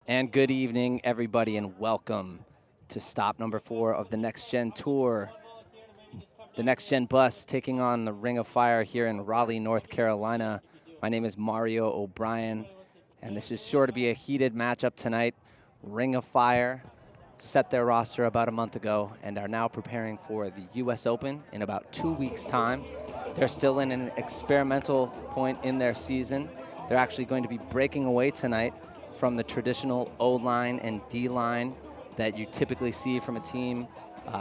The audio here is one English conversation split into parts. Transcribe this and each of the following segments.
And good evening, everybody, and welcome to stop number 4 of the NextGen Tour. The NextGen bus taking on the Ring of Fire here in Raleigh, North Carolina. My name is Mario O'Brien, and this is sure to be a heated matchup tonight. Ring of Fire set their roster about a month ago and are now preparing for the US Open in about 2 weeks' time. They're still in an experimental point in their season. They're actually going to be breaking away tonight from the traditional O-line and D-line that you typically see from a team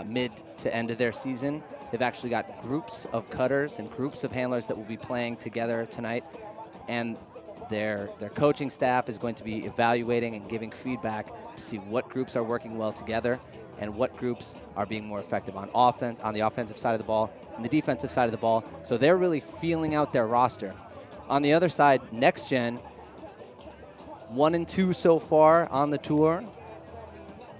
mid to end of their season. They've actually got groups of cutters and groups of handlers that will be playing together tonight, and their coaching staff is going to be evaluating and giving feedback to see what groups are working well together and what groups are being more effective on offense, on the offensive side of the ball and the defensive side of the ball. So they're really feeling out their roster. On the other side, NextGen, 1-2 so far on the tour.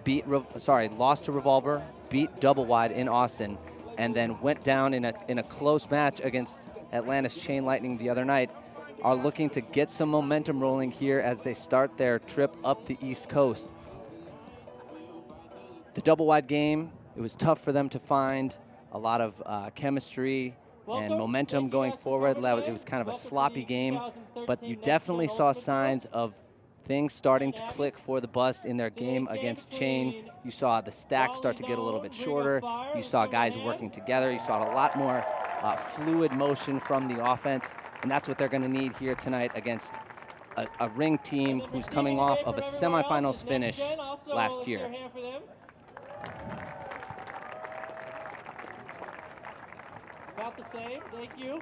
Lost to Revolver, beat Double Wide in Austin, and then went down in a close match against Atlanta's Chain Lightning the other night. Are looking to get some momentum rolling here as they start their trip up the East Coast. The Double Wide game, it was tough for them to find a lot of chemistry and momentum going forward. It was kind of a sloppy game, but you definitely saw signs of things starting to click for the bus in their game against Chain. You saw the stack start to get a little bit shorter. You saw guys working together. You saw a lot more fluid motion from the offense, and that's what they're going to need here tonight against a Ring team who's coming off of a semifinals finish last year. About the same, thank you.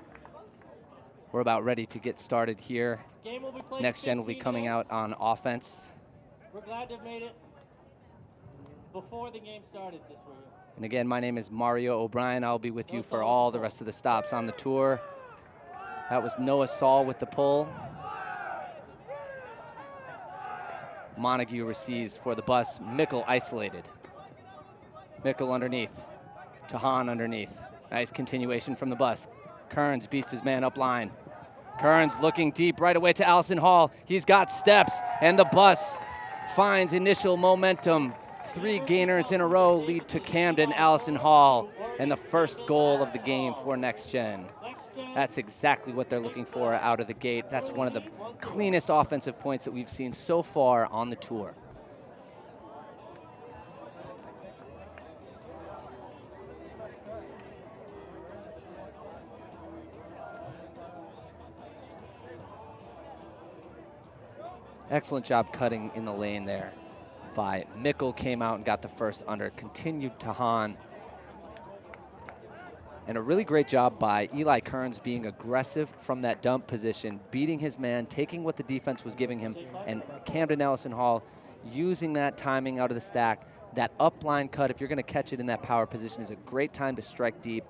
We're about ready to get started here. NextGen will be coming out on offense. We're glad to have made it before the game started this week. And again, my name is Mario O'Brien. I'll be with you for all the rest of the stops on the tour. That was Noah Saul with the pull. Montague receives for the bus. Mickle isolated. Mickle underneath. Tahan underneath. Nice continuation from the bus. Kearns beats his man up line. Kearns looking deep right away to Allison Hall. He's got steps, and the bus finds initial momentum. 3 gainers in a row lead to Camden, Allison Hall, and the first goal of the game for NextGen. That's exactly what they're looking for out of the gate. That's one of the cleanest offensive points that we've seen so far on the tour. Excellent job cutting in the lane there by Mickle. Came out and got the first under. Continued to Han. And a really great job by Eli Kearns being aggressive from that dump position, beating his man, taking what the defense was giving him, and Camden Allison Hall using that timing out of the stack. That upline cut, if you're going to catch it in that power position, is a great time to strike deep.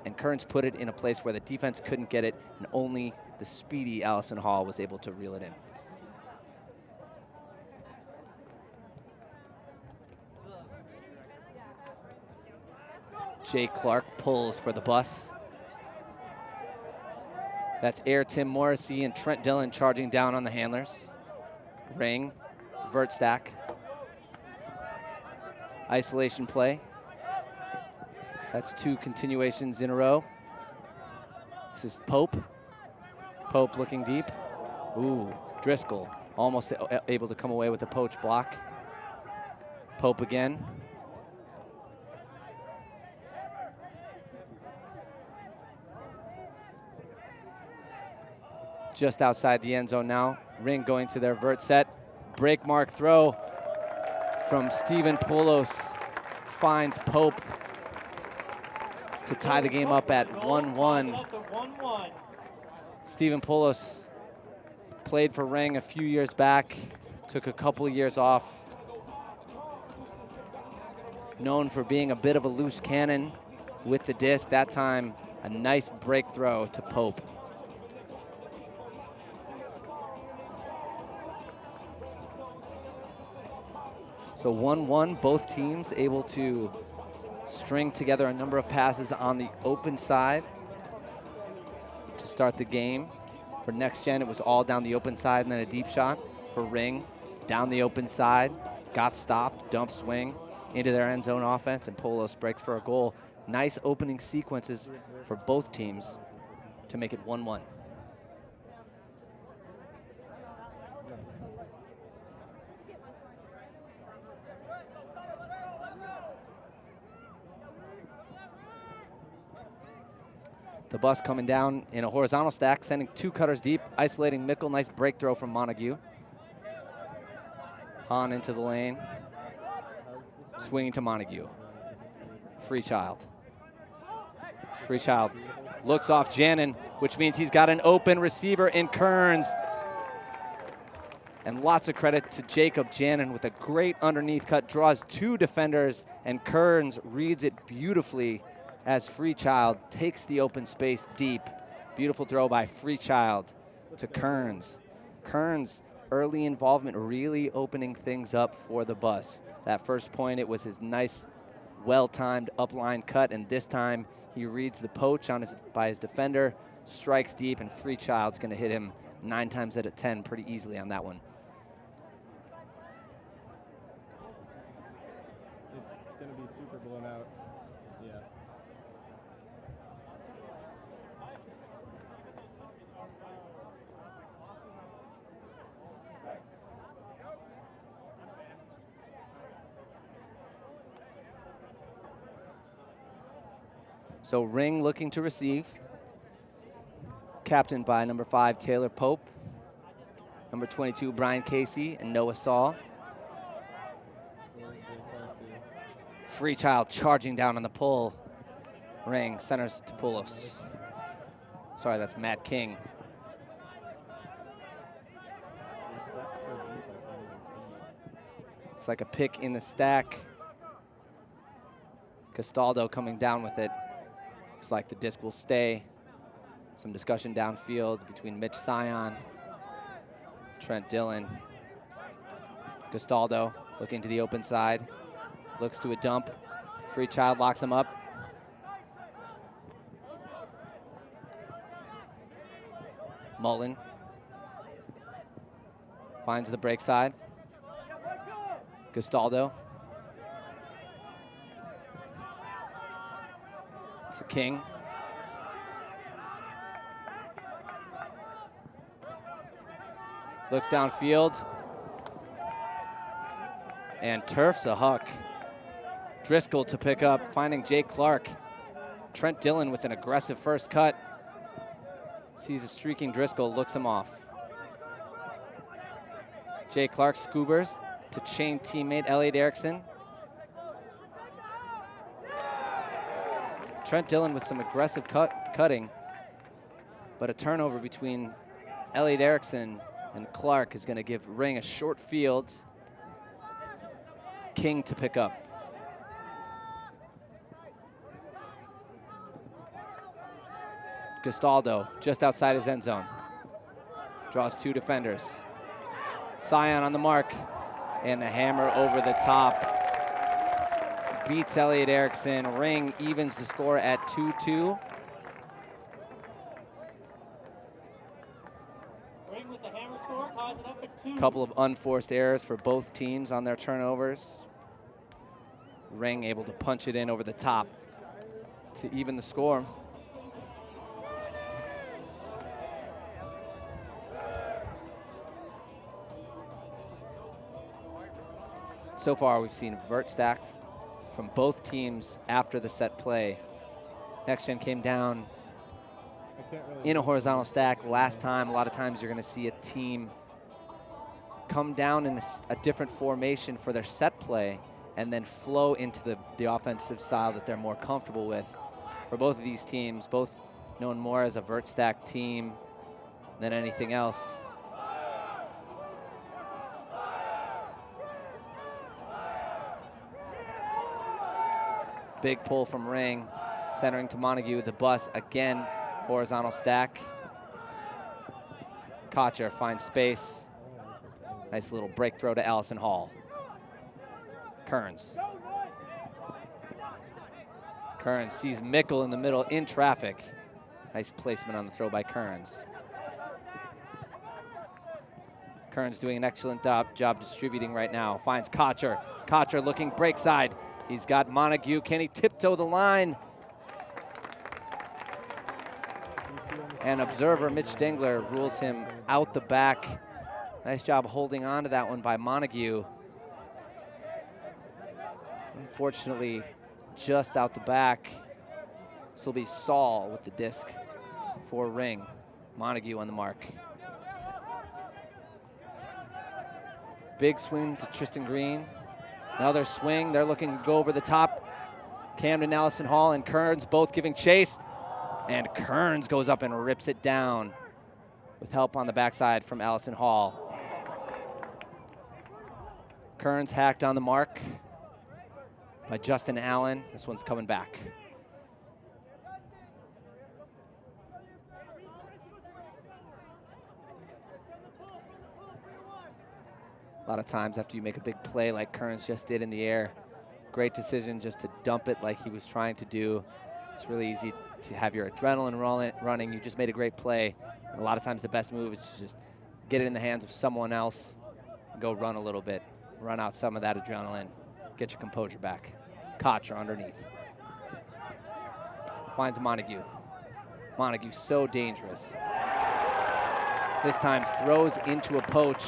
And Kearns put it in a place where the defense couldn't get it, and only the speedy Allison Hall was able to reel it in. Jay Clark pulls for the bus. That's Air Tim Morrissey and Trent Dillon charging down on the handlers. Ring, vert stack. Isolation play. That's 2 continuations in a row. This is Pope. Pope looking deep. Ooh, Driscoll almost able to come away with a poach block. Pope again. Just outside the end zone now. Ring going to their vert set. Break mark throw from Stephen Poulos finds Pope to tie the game up at 1-1. Stephen Poulos played for Ring a few years back, took a couple of years off. Known for being a bit of a loose cannon with the disc. That time, a nice break throw to Pope. So 1-1, both teams able to string together a number of passes on the open side to start the game. For NextGen, it was all down the open side and then a deep shot. For Ring, down the open side, got stopped, dump swing into their end zone offense, and Polos breaks for a goal. Nice opening sequences for both teams to make it 1-1. The bus coming down in a horizontal stack, sending 2 cutters deep, isolating Mickle. Nice break throw from Montague. Hahn into the lane. Swinging to Montague. Freechild. Freechild looks off Jannon, which means he's got an open receiver in Kearns. And lots of credit to Jacob Jannon with a great underneath cut, draws 2 defenders, and Kearns reads it beautifully as Freechild takes the open space deep. Beautiful throw by Freechild to Kearns. Kearns' early involvement really opening things up for the bus. That first point, it was his nice, well-timed upline cut, and this time he reads the poach by his defender, strikes deep, and Freechild's going to hit him 9 times out of 10 pretty easily on that one. It's going to be super blown out. Yeah. So Ring looking to receive. Captained by number 5, Taylor Pope. Number 22, Brian Casey and Noah Saul. Freechild charging down on the pull. Ring centers to Poulos. Sorry, that's Matt King. It's like a pick in the stack. Castaldo coming down with it. Looks like the disc will stay. Some discussion downfield between Mitch Sion, Trent Dillon. Castaldo looking to the open side. Looks to a dump. Freechild locks him up. Mullen finds the break side. Castaldo. It's a King. Looks downfield. And turfs a huck. Driscoll to pick up, finding Jake Clark. Trent Dillon with an aggressive first cut. Sees a streaking Driscoll, looks him off. Jake Clark scoobers to chain teammate Elliot Erickson. Trent Dillon with some aggressive cutting, but a turnover between Elliot Erickson and Clark is going to give Ring a short field. King to pick up. Castaldo just outside his end zone. Draws 2 defenders. Sion on the mark, and the hammer over the top. Beats Elliot Erickson. Ring evens the score at 2-2. Ring with the hammer score, ties it up at 2. Couple of unforced errors for both teams on their turnovers. Ring able to punch it in over the top to even the score. So far, we've seen vert stack from both teams after the set play. NextGen came down in a horizontal stack last time. A lot of times you're going to see a team come down in a different formation for their set play and then flow into the offensive style that they're more comfortable with. For both of these teams, both known more as a vert stack team than anything else. Big pull from Ring, centering to Montague. The bus again, horizontal stack. Kocher finds space. Nice little break throw to Allison Hall. Kearns. Kearns sees Mickle in the middle in traffic. Nice placement on the throw by Kearns. Kern's doing an excellent job distributing right now. Finds Kocher. Kocher looking break side. He's got Montague. Can he tiptoe the line? And observer Mitch Dengler rules him out the back. Nice job holding on to that one by Montague. Unfortunately, just out the back. This will be Saul with the disc for Ring. Montague on the mark. Big swing to Tristan Green. Another swing. They're looking to go over the top. Camden, Allison Hall, and Kearns both giving chase. And Kearns goes up and rips it down with help on the backside from Allison Hall. Kearns hacked on the mark by Justin Allen. This one's coming back. A lot of times after you make a big play like Kearns just did in the air, great decision just to dump it like he was trying to do. It's really easy to have your adrenaline running. You just made a great play. And a lot of times the best move is to just get it in the hands of someone else and go run a little bit, run out some of that adrenaline, get your composure back. Kocher underneath. Finds Montague. Montague so dangerous. This time throws into a poach.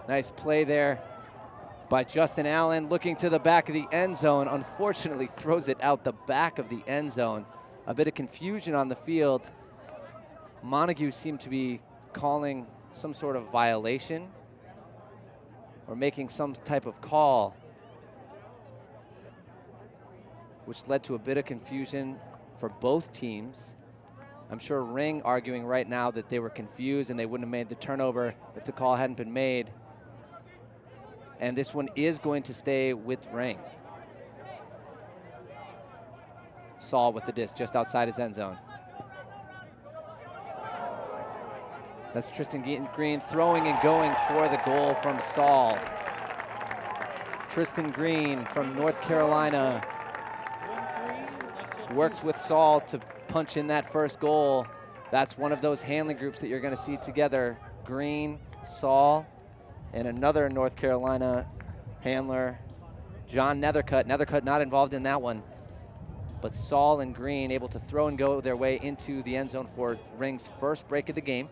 Nice play there by Justin Allen, looking to the back of the end zone. Unfortunately, throws it out the back of the end zone. A bit of confusion on the field. Montague seemed to be calling some sort of violation or making some type of call, which led to a bit of confusion for both teams. I'm sure Ring arguing right now that they were confused and they wouldn't have made the turnover if the call hadn't been made. And this one is going to stay with Ring. Saul with the disc just outside his end zone. That's Tristan Green throwing and going for the goal from Saul. Tristan Green from North Carolina works with Saul to punch in that first goal. That's one of those handling groups that you're going to see together. Green, Saul, and another North Carolina handler, John Nethercutt. Nethercutt not involved in that one, but Saul and Green able to throw and go their way into the end zone for Ring's first break of the game.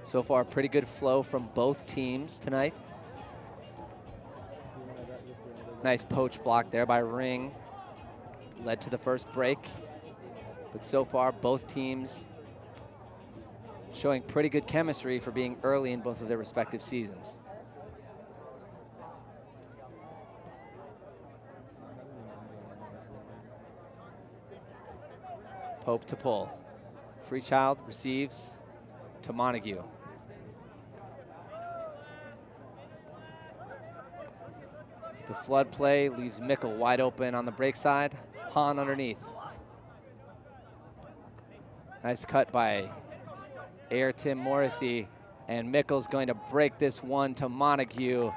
So far, pretty good flow from both teams tonight. Nice poach block there by Ring. Led to the first break. But so far, both teams showing pretty good chemistry for being early in both of their respective seasons. Pope to pull. Freechild receives to Montague. The flood play leaves Mickle wide open on the break side. Hahn underneath. Nice cut by Tim Morrissey. And Mickle's going to break this one to Montague.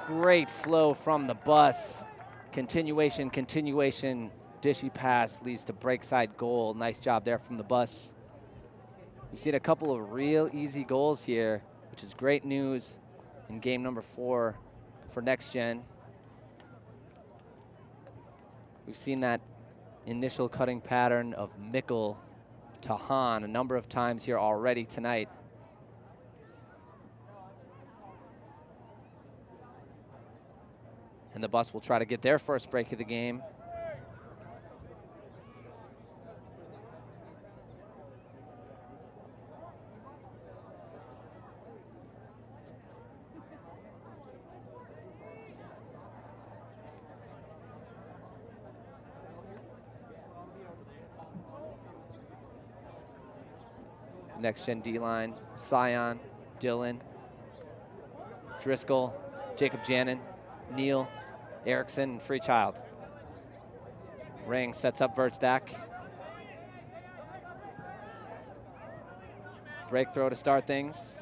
Great flow from the bus. Continuation. Dishy pass leads to break side goal. Nice job there from the bus. We've seen a couple of real easy goals here, which is great news in game number 4 for NextGen. We've seen that initial cutting pattern of Mickle to Hahn a number of times here already tonight. And the bus will try to get their first break of the game. NextGen D-line, Scion, Dillon, Driscoll, Jacob Janin, Neal, Erickson, and Freechild. Ring sets up Vertstack. Break throw to start things.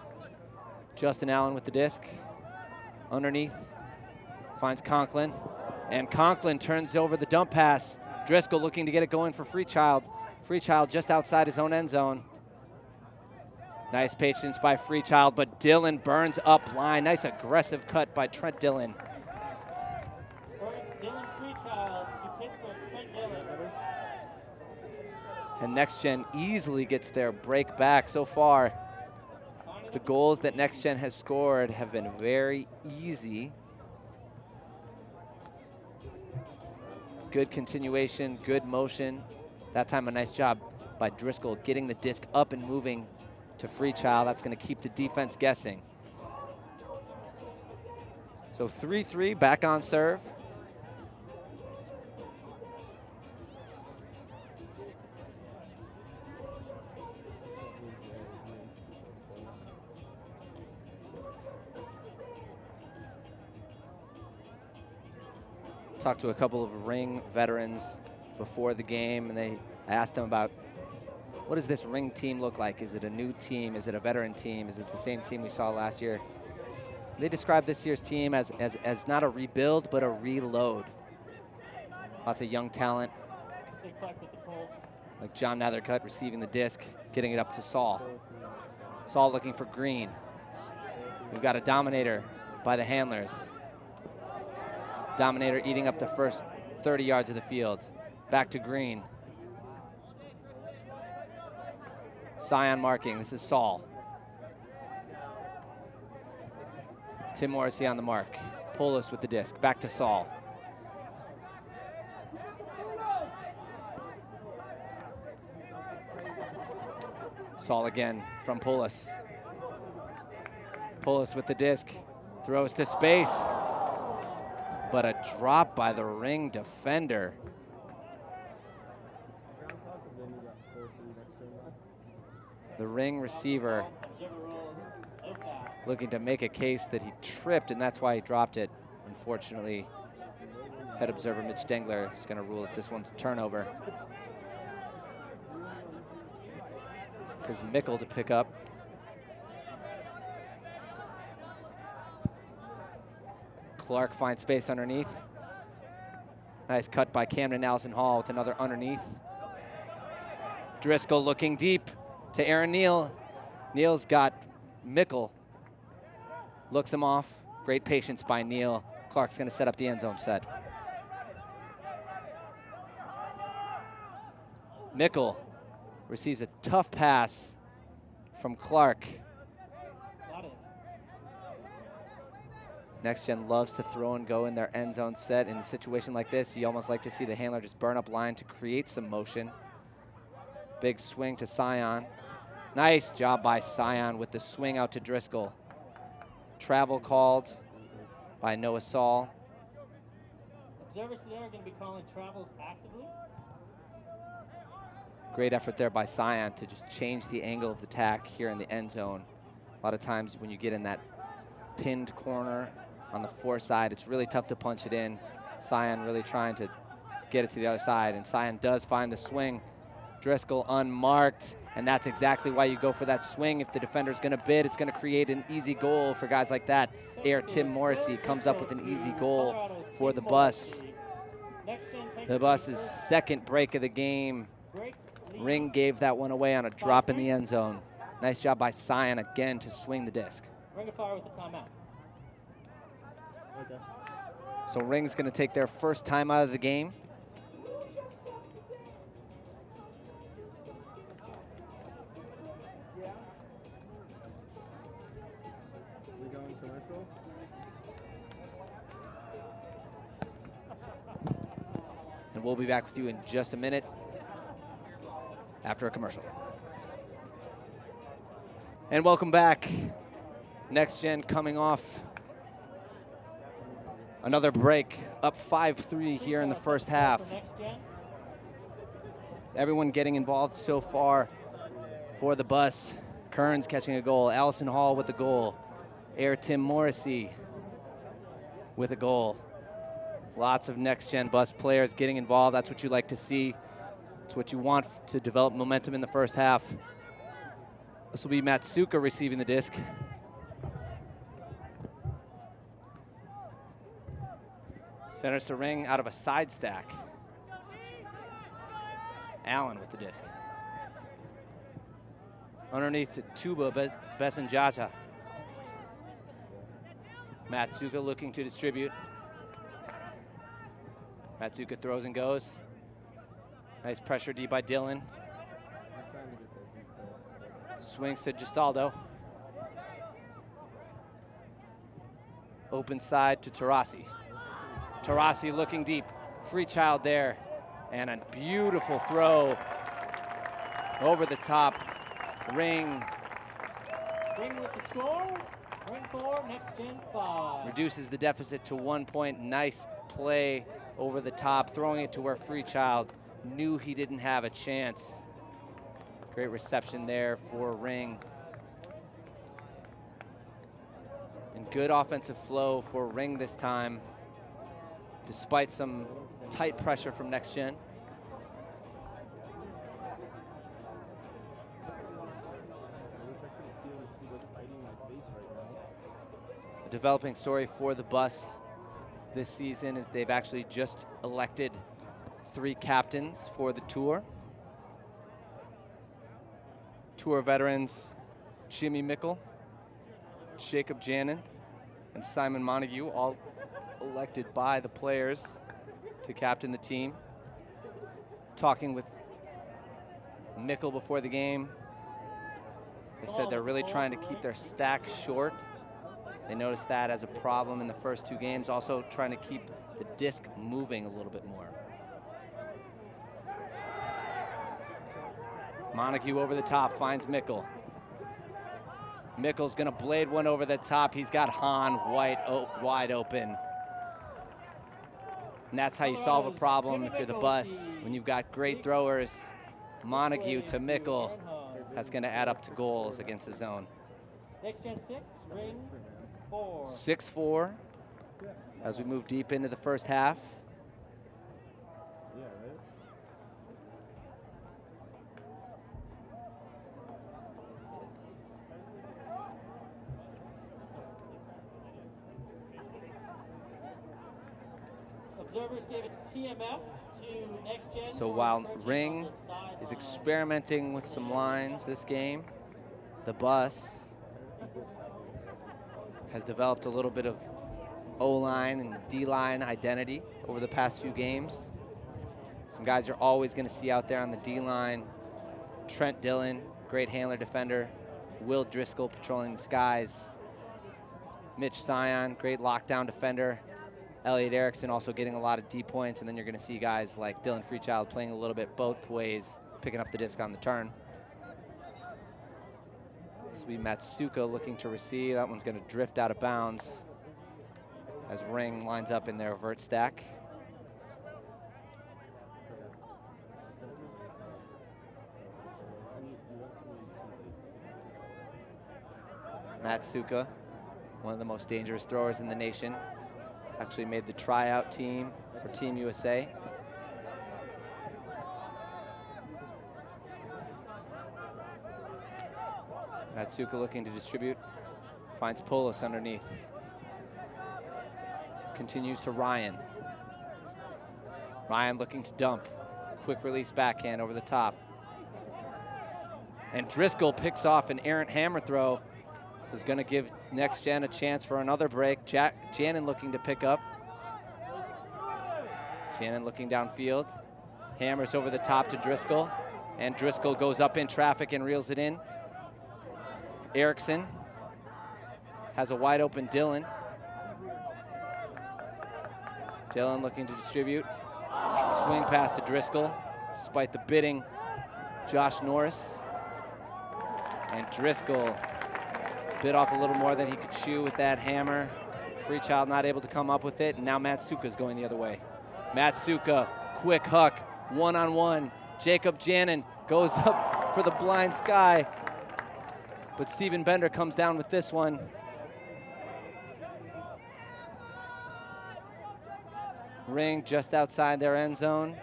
Justin Allen with the disc. Underneath, finds Conklin. And Conklin turns over the dump pass. Driscoll looking to get it going for Freechild. Freechild just outside his own end zone. Nice patience by Freechild, but Dillon burns up line. Nice aggressive cut by Trent Dillon. Dillon Freechild to Pittsburgh's Trent Dillon. And NextGen easily gets their break back. So far, the goals that NextGen has scored have been very easy. Good continuation, good motion. That time a nice job by Driscoll getting the disc up and moving to Freechild. That's going to keep the defense guessing. So 3-3 back on serve. Talked to a couple of Ring veterans before the game, and I asked them about what does this Ring team look like? Is it a new team? Is it a veteran team? Is it the same team we saw last year? They describe this year's team as not a rebuild, but a reload. Lots of young talent, like John Nethercutt receiving the disc, getting it up to Saul. Saul looking for Green. We've got a Dominator by the handlers. Dominator eating up the first 30 yards of the field. Back to Green. Scion marking, this is Saul. Tim Morrissey on the mark. Polis with the disc, back to Saul. Saul again from Polis. Polis with the disc, throws to space. But a drop by the Ring defender. The Ring receiver looking to make a case that he tripped, and that's why he dropped it. Unfortunately, head observer Mitch Dengler is going to rule that this one's a turnover. This is Mickle to pick up. Clark finds space underneath. Nice cut by Camden Allison Hall with another underneath. Driscoll looking deep to Aaron Neal. Neal's got Mickle. Looks him off. Great patience by Neal. Clark's going to set up the end zone set. Mickle receives a tough pass from Clark. NextGen loves to throw and go in their end zone set. In a situation like this, you almost like to see the handler just burn up line to create some motion. Big swing to Scion. Nice job by Scion with the swing out to Driscoll. Travel called by Noah Saul. Observers today are going to be calling travels actively. Great effort there by Scion to just change the angle of the attack here in the end zone. A lot of times when you get in that pinned corner on the fore side, it's really tough to punch it in. Scion really trying to get it to the other side, and Scion does find the swing. Driscoll unmarked, and that's exactly why you go for that swing. If the defender's going to bid, it's going to create an easy goal for guys like that. Air Tim Morrissey comes up with an easy goal for the Bus. The Bus's second break of the game. Ring gave that one away on a drop in the end zone. Nice job by Scion again to swing the disc. Ring of Fire with the timeout. Okay. So Ring's going to take their first time out of the game. We going commercial? And we'll be back with you in just a minute after a commercial. And welcome back. NextGen coming off another break, up 5-3 here in the first half. Everyone getting involved so far for the Bus. Kearns catching a goal, Allison Hall with a goal, Air Tim Morrissey with a goal. Lots of NextGen Bus players getting involved. That's what you like to see. It's what you want to develop momentum in the first half. This will be Matsuka receiving the disc. Centers to Ring out of a side stack. Allen with the disc. Underneath to Tuba Besanjaja. Matsuka looking to distribute. Matsuka throws and goes. Nice pressure D by Dylan. Swings to Gestaldo. Open side to Tarasi. Tarasi looking deep. Free child there. And a beautiful throw over the top. Ring. Ring with the score. Ring 4, NextGen 5. Reduces the deficit to 1 point. Nice play over the top, throwing it to where Free Child knew he didn't have a chance. Great reception there for Ring. And good offensive flow for Ring this time, despite some tight pressure from NextGen. A developing story for the bus this season is they've actually just elected 3 captains for the tour. Tour veterans Jimmy Mickle, Jacob Janin, and Simon Montague, all elected by the players to captain the team. Talking with Mickle before the game, they said they're really trying to keep their stack short. They noticed that as a problem in the first 2 games, also trying to keep the disc moving a little bit more. Montague over the top, finds Mickle. Mickle's gonna blade one over the top. He's got Hahn wide open. And that's how you solve a problem if you're the bus. When you've got great throwers, Montague to Mickle, that's gonna add up to goals against the zone. NextGen 6, Ring 4. 6-4 as we move deep into the first half. Yeah, right? Observers gave it TMF to NextGen. So while Ring is experimenting with some lines this game, the bus has developed a little bit of O-line and D-line identity over the past few games. Some guys you're always going to see out there on the D-line. Trent Dillon, great handler defender. Will Driscoll patrolling the skies. Mitch Sion, great lockdown defender. Elliot Erickson also getting a lot of D points, and then you're going to see guys like Dylan Freechild playing a little bit both ways, picking up the disc on the turn. This will be Matsuka looking to receive. That one's going to drift out of bounds as Ring lines up in their vert stack. Matsuka, one of the most dangerous throwers in the nation. Actually made the tryout team for Team USA. Matsuka looking to distribute. Finds Polis underneath. Continues to Ryan. Ryan looking to dump. Quick release backhand over the top. And Driscoll picks off an errant hammer throw. This is going to give NextGen a chance for another break. Janin looking to pick up. Janin looking downfield. Hammers over the top to Driscoll. And Driscoll goes up in traffic and reels it in. Erickson has a wide open Dylan. Dylan looking to distribute. Swing pass to Driscoll, despite the bidding Josh Norris. And Driscoll bit off a little more than he could chew with that hammer. Freechild not able to come up with it, and now Matsuka's going the other way. Matsuka, quick hook, one-on-one. Jacob Janin goes up for the blind sky, but Steven Bender comes down with this one. Ring just outside their end zone.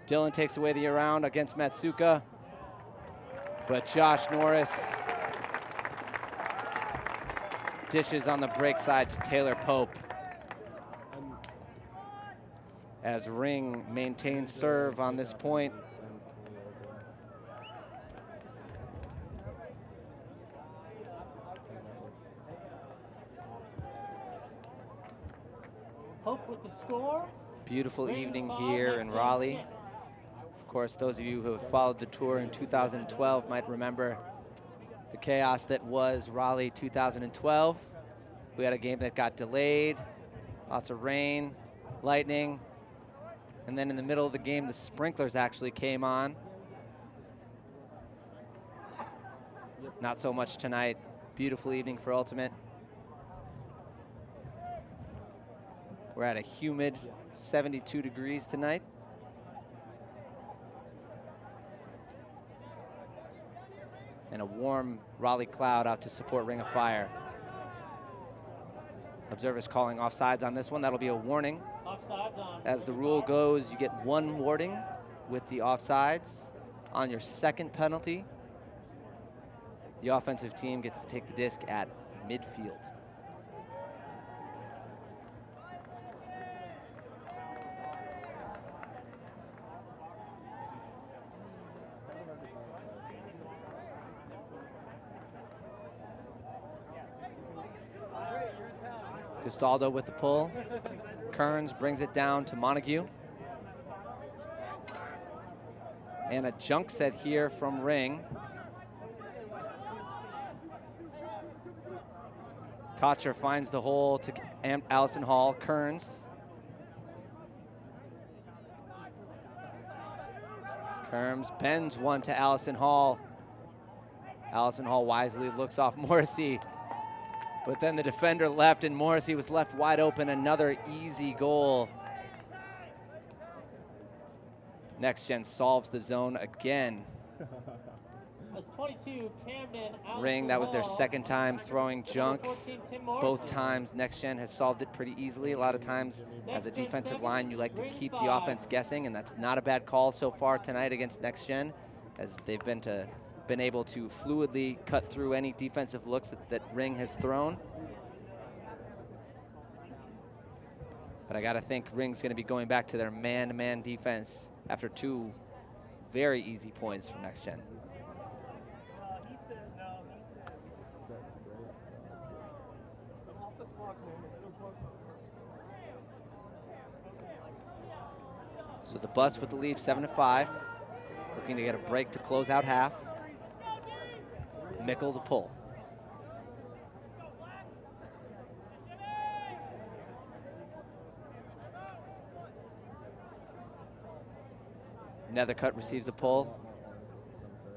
Dylan takes away the around against Matsuka, but Josh Norris Dishes on the break side to Taylor Pope. As Ring maintains serve on this point. Pope with the score. Beautiful Ring evening 5, here in NextGen Raleigh. 6. Of course, those of you who have followed the tour in 2012 might remember the chaos that was Raleigh 2012. We had a game that got delayed, lots of rain, lightning, and then in the middle of the game, the sprinklers actually came on. Not so much tonight. Beautiful evening for Ultimate. We're at a humid 72 degrees tonight. And a warm Raleigh cloud out to support Ring of Fire. Observers calling offsides on this one. That'll be a warning. Offsides on. As the rule goes, you get one warning with the offsides. On your second penalty, the offensive team gets to take the disc at midfield. Castaldo with the pull. Kearns brings it down to Montague. And a junk set here from Ring. Kocher finds the hole to Allison Hall. Kearns. Kearns bends one to Allison Hall. Allison Hall wisely looks off Morrissey. But then the defender left and Morrissey was left wide open. Another easy goal. NextGen solves the zone again. That's 22, Camden, Ring, that was their Hall. second time throwing junk. 14, Tim Both Morrison. times NextGen has solved it pretty easily. A lot of times as a defensive line, you like to keep the offense guessing, and that's not a bad call so far tonight against NextGen, as they've been able to fluidly cut through any defensive looks that Ring has thrown. But I gotta think Ring's gonna be going back to their man-to-man defense after two very easy points from NextGen. So the Bus with the lead, 7-5. Looking to get a break to close out half. Mickle to pull. Nethercutt receives the pull.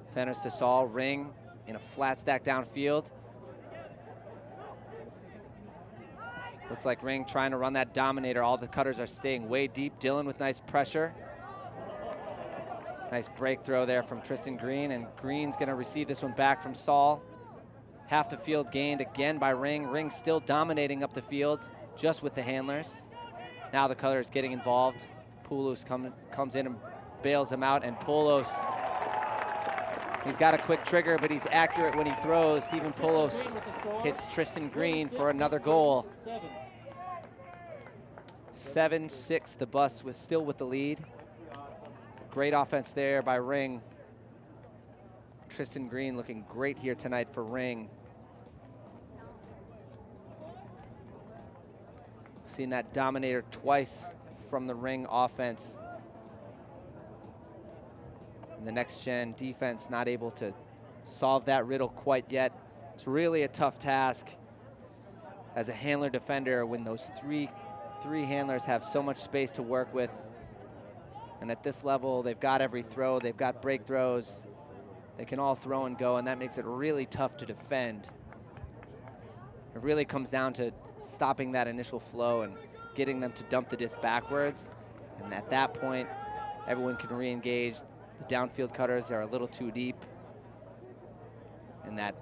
Centers to Saul. Ring in a flat stack downfield. Looks like Ring trying to run that dominator. All the cutters are staying way deep. Dillon with nice pressure. Nice break throw there from Tristan Green, and Green's gonna receive this one back from Saul. Half the field gained again by Ring. Ring still dominating up the field, just with the handlers. Now the cutters getting involved. Poulos comes in and bails him out, and Poulos, he's got a quick trigger, but he's accurate when he throws. Stephen Poulos hits Tristan Green for another goal. 7-6, the Bus was still with the lead. Great offense there by Ring. Tristan Green looking great here tonight for Ring. Seen that dominator twice from the Ring offense. And the NextGen defense not able to solve that riddle quite yet. It's really a tough task as a handler defender when those three handlers have so much space to work with. And at this level, they've got every throw, they've got break throws. They can all throw and go, and that makes it really tough to defend. It really comes down to stopping that initial flow and getting them to dump the disc backwards. And at that point, everyone can re-engage. The downfield cutters are a little too deep, and that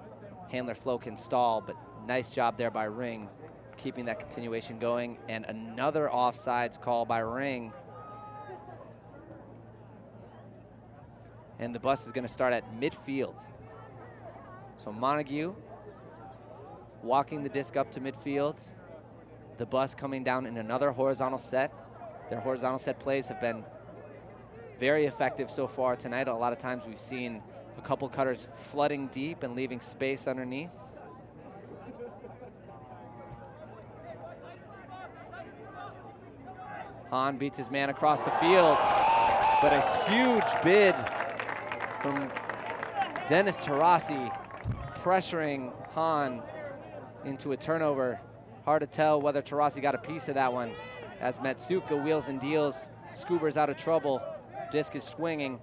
handler flow can stall, but nice job there by Ring, keeping that continuation going. And another offsides call by Ring. And the Bus is gonna start at midfield. So Montague walking the disc up to midfield. The bus coming down in another horizontal set. Their horizontal set plays have been very effective so far tonight. A lot of times we've seen a couple cutters flooding deep and leaving space underneath. Hahn beats his man across the field, but a huge bid from Dennis Taurasi, pressuring Hahn into a turnover. Hard to tell whether Taurasi got a piece of that one, as Matsuka wheels and deals, Scuba's out of trouble, disc is swinging.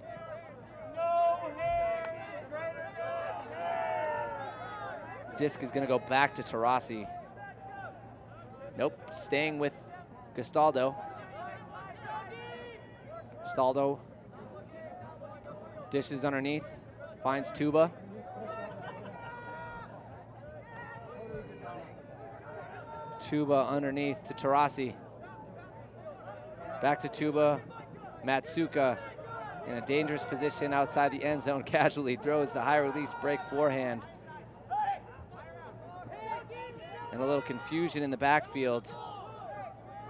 Disc is gonna go back to Taurasi. Nope, staying with Gastaldo. Gastaldo dishes underneath, finds Tuba. Tuba underneath to Taurasi. Back to Tuba. Matsuka in a dangerous position outside the end zone. Casually throws the high release break forehand. And a little confusion in the backfield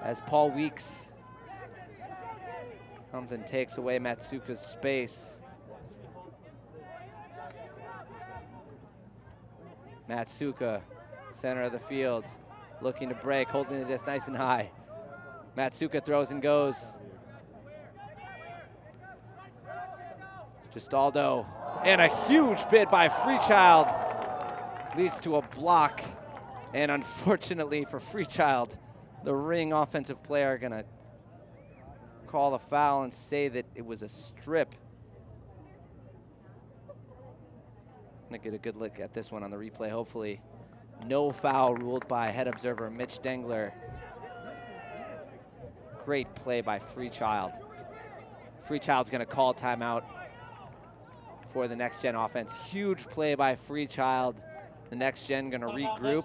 as Paul Weeks comes and takes away Matsuka's space. Matsuka, center of the field, looking to break, holding the disc nice and high. Matsuka throws and goes. Gastaldo, and a huge bid by Freechild leads to a block. And unfortunately for Freechild, the Ring offensive player gonna call a foul and say that it was a strip. Gonna get a good look at this one on the replay, hopefully. No foul ruled by head observer Mitch Dengler. Great play by Freechild. Freechild's gonna call timeout for the NextGen offense. Huge play by Freechild. The NextGen gonna regroup,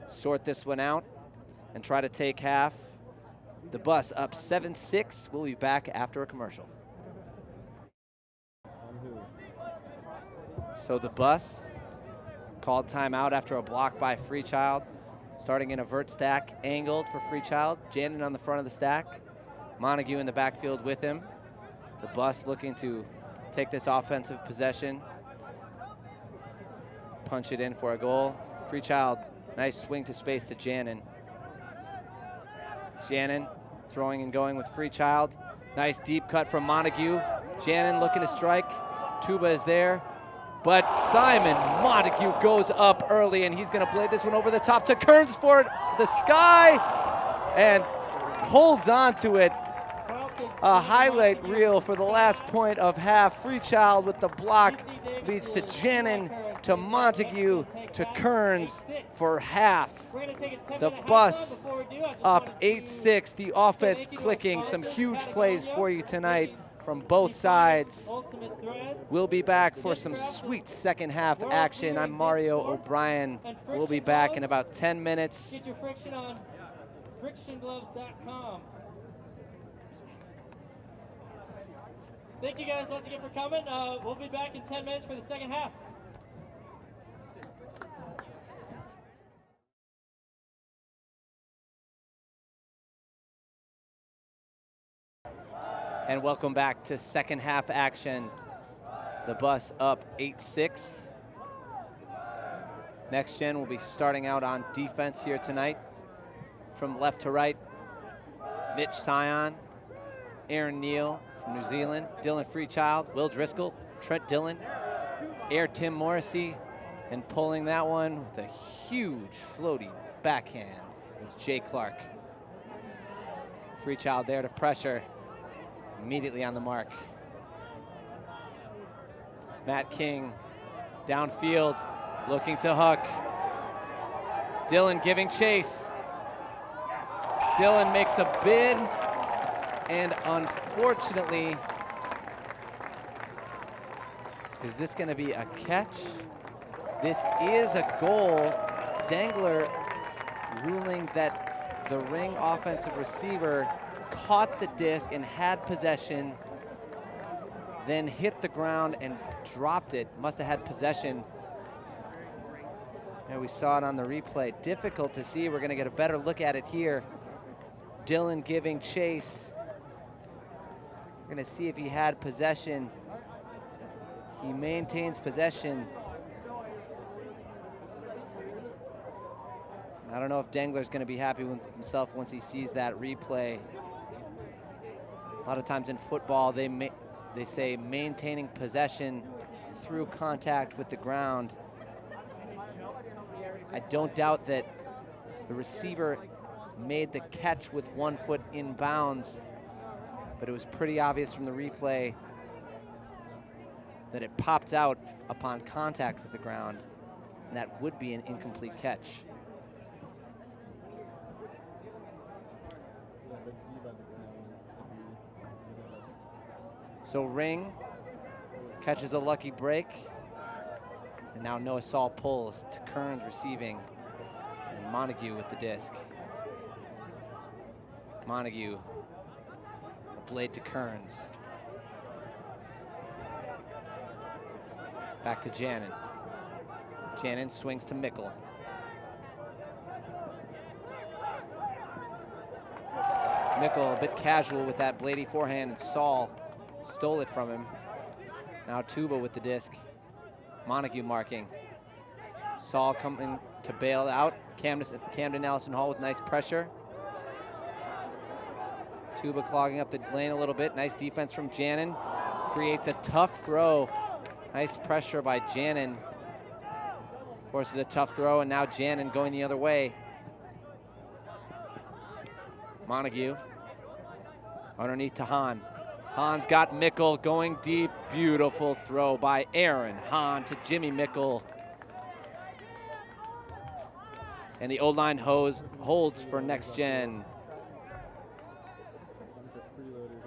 sort this one out, and try to take half. The bus up 7-6. We'll be back after a commercial. So the bus called timeout after a block by Freechild. Starting in a vert stack, angled for Freechild. Janin on the front of the stack. Montague in the backfield with him. The bus looking to take this offensive possession. Punch it in for a goal. Freechild, nice swing to space to Janin. Janin throwing and going with Freechild. Nice deep cut from Montague. Janin looking to strike. Tuba is there. But Simon Montague goes up early, and he's going to blade this one over the top to Kearns for the sky and holds on to it. A highlight reel for the last point of half. Freechild with the block leads to Janin, to Montague, to Kearns for half. The bus up 8-6. The offense clicking. Some huge plays for you tonight from both sides. We'll be back for some sweet second half action. I'm Mario O'Brien. We'll be back in about 10 minutes. Get your friction on frictiongloves.com. Thank you guys once again for coming. We'll be back in 10 minutes for the second half. And welcome back to second half action. The bus up 8-6. NextGen will be starting out on defense here tonight. From left to right, Mitch Sion, Aaron Neal from New Zealand, Dylan Freechild, Will Driscoll, Trent Dillon, Air Tim Morrissey, and pulling that one with a huge floaty backhand was Jay Clark. Freechild there to pressure, immediately on the mark. Matt King downfield, looking to Huck. Dylan giving chase. Dylan makes a bid, and unfortunately, is this gonna be a catch? This is a goal. Dengler ruling that the Ring offensive receiver caught the disc and had possession, then hit the ground and dropped it. Must have had possession And we saw it on the replay. Difficult to see. We're going to get a better look at it here. Dylan giving chase. We're going to see if he had possession. He maintains possession. I don't know if Dengler's going to be happy with himself once he sees that replay. A lot of times in football, they say maintaining possession through contact with the ground. I don't doubt that the receiver made the catch with 1 foot in bounds, but it was pretty obvious from the replay that it popped out upon contact with the ground, and that would be an incomplete catch. So Ring catches a lucky break, and now Noah Saul pulls to Kearns receiving, and Montague with the disc. Montague, blade to Kearns. Back to Jannon. Jannon swings to Mickle. Mickle a bit casual with that bladey forehand, and Saul stole it from him. Now Tuba with the disc. Montague marking. Saul coming to bail out. Camden Allison Hall with nice pressure. Tuba clogging up the lane a little bit. Nice defense from Jannon. Creates a tough throw. Nice pressure by Jannon. Forces a tough throw, and now Jannon going the other way. Montague. Underneath to Hahn. Hahn's got Mickle going deep. Beautiful throw by Aaron Hahn to Jimmy Mickle. And the O-line holds for NextGen.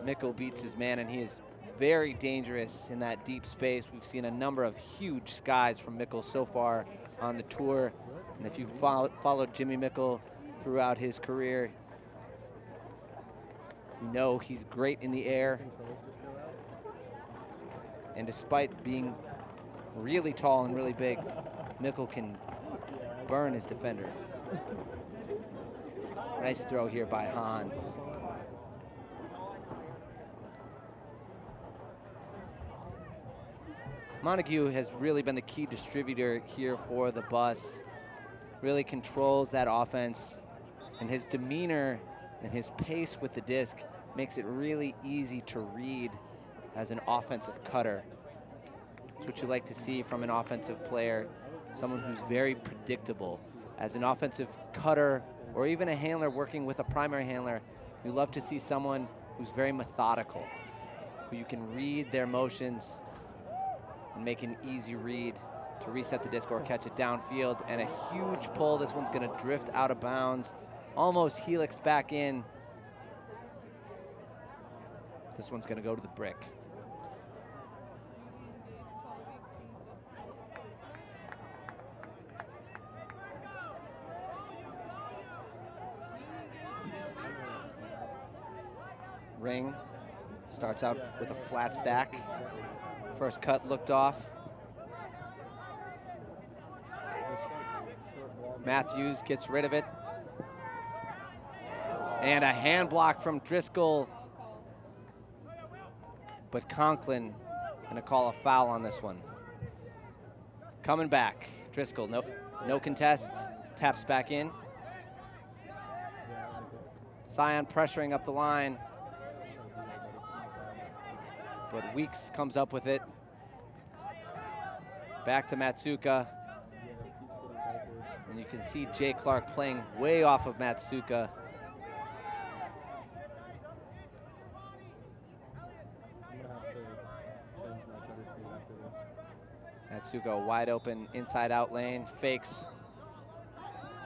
Mickle beats his man, and he is very dangerous in that deep space. We've seen a number of huge skies from Mickle so far on the tour. And if you followed Jimmy Mickle throughout his career, you know he's great in the air. And despite being really tall and really big, Mickle can burn his defender. Nice throw here by Hahn. Montague has really been the key distributor here for the bus. Really controls that offense, and his demeanor and his pace with the disc makes it really easy to read as an offensive cutter. It's what you like to see from an offensive player, someone who's very predictable. As an offensive cutter or even a handler working with a primary handler, you love to see someone who's very methodical, who you can read their motions and make an easy read to reset the disc or catch it downfield. And a huge pull. This one's gonna drift out of bounds, almost helixed back in. This one's gonna go to the brick. Ring starts out with a flat stack. First cut looked off. Matthews gets rid of it. And a hand block from Driscoll. But Conklin gonna call a foul on this one. Coming back, Driscoll, no contest, taps back in. Scion pressuring up the line. But Weeks comes up with it. Back to Matsuka. And you can see Jay Clark playing way off of Matsuka. Matsuka wide open inside out lane, fakes.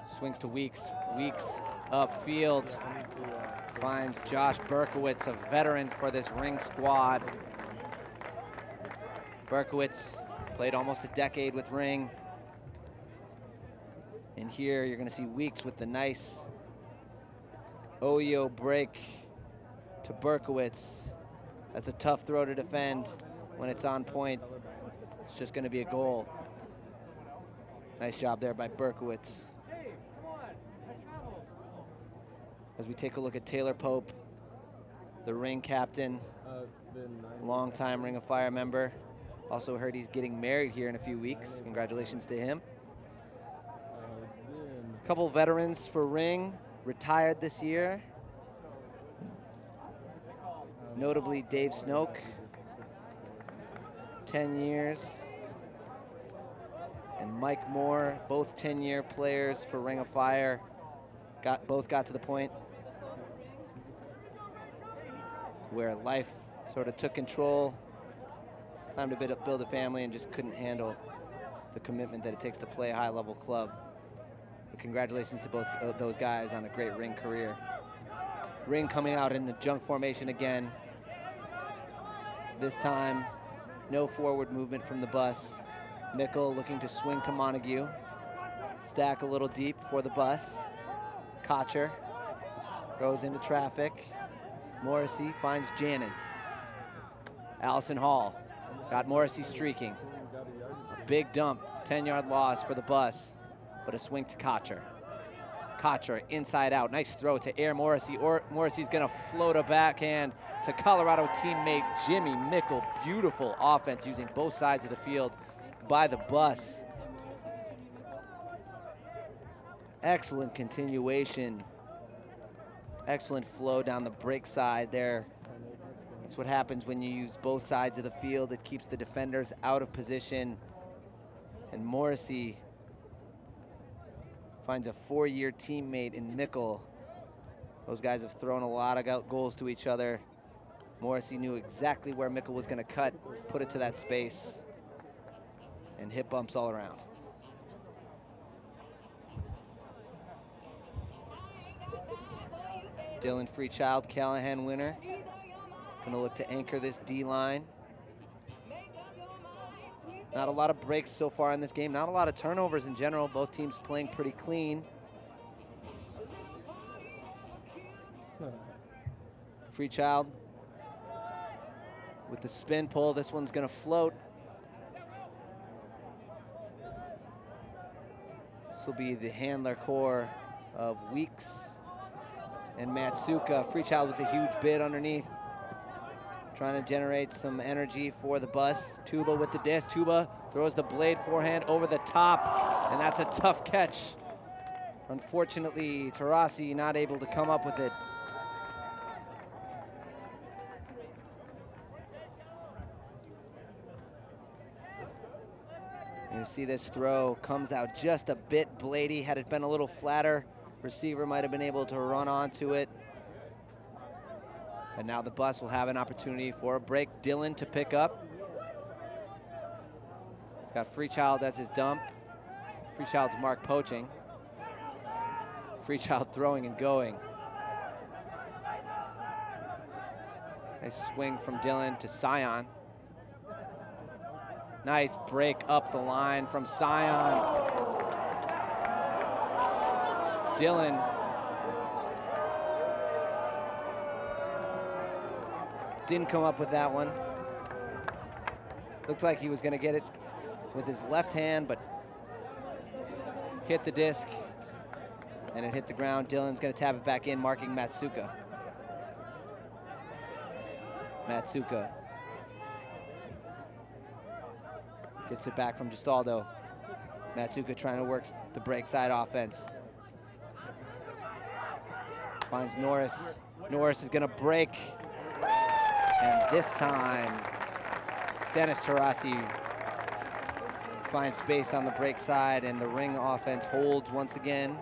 Swings to Weeks. Weeks upfield. Finds Josh Berkowitz, a veteran for this Ring squad. Berkowitz played almost a decade with Ring. And here you're gonna see Weeks with the nice Oyo break to Berkowitz. That's a tough throw to defend when it's on point. It's just gonna be a goal. Nice job there by Berkowitz. As we take a look at Taylor Pope, the ring captain, longtime Ring of Fire member. Also heard he's getting married here in a few weeks. Congratulations to him. A couple veterans for Ring, retired this year. Notably Dave Snoke, 10 years. And Mike Moore, both 10-year players for Ring of Fire. Both got to the point where life sort of took control. Time to build a family and just couldn't handle the commitment that it takes to play a high-level club. But congratulations to both those guys on a great Ring career. Ring coming out in the junk formation again. This time, no forward movement from the bus. Mickle looking to swing to Montague. Stack a little deep for the bus. Kocher throws into traffic. Morrissey finds Janin. Allison Hall got Morrissey streaking. A big dump, 10-yard loss for the bus, but a swing to Kocher. Kocher inside out, nice throw to Air Morrissey. Morrissey's gonna float a backhand to Colorado teammate Jimmy Mickle. Beautiful offense using both sides of the field by the bus. Excellent continuation. Excellent flow down the break side there. That's what happens when you use both sides of the field. It keeps the defenders out of position. And Morrissey finds a 4-year teammate in Mickle. Those guys have thrown a lot of goals to each other. Morrissey knew exactly where Mickle was gonna cut, put it to that space, and hit bumps all around. Dylan Freechild, Callahan winner. Gonna look to anchor this D-line. Not a lot of breaks so far in this game. Not a lot of turnovers in general. Both teams playing pretty clean. Freechild with the spin pull. This one's gonna float. This will be the handler core of Weeks and Matsuka. Freechild with a huge bid underneath. Trying to generate some energy for the bus. Tuba with the disc. Tuba throws the blade forehand over the top, and that's a tough catch. Unfortunately, Tarasi not able to come up with it. You see this throw comes out just a bit bladey. Had it been a little flatter, receiver might have been able to run onto it. And now the bus will have an opportunity for a break. Dylan to pick up. He's got Freechild as his dump. Freechild's mark poaching. Freechild throwing and going. Nice swing from Dylan to Scion. Nice break up the line from Scion. Dylan didn't come up with that one. Looked like he was gonna get it with his left hand, but hit the disc and it hit the ground. Dylan's gonna tap it back in, marking Matsuka. Matsuka gets it back from Gestaldo. Matsuka trying to work the break side offense. Finds Norris. Norris is gonna break. And this time, Dennis Tarasi finds space on the break side, and the Ring offense holds once again.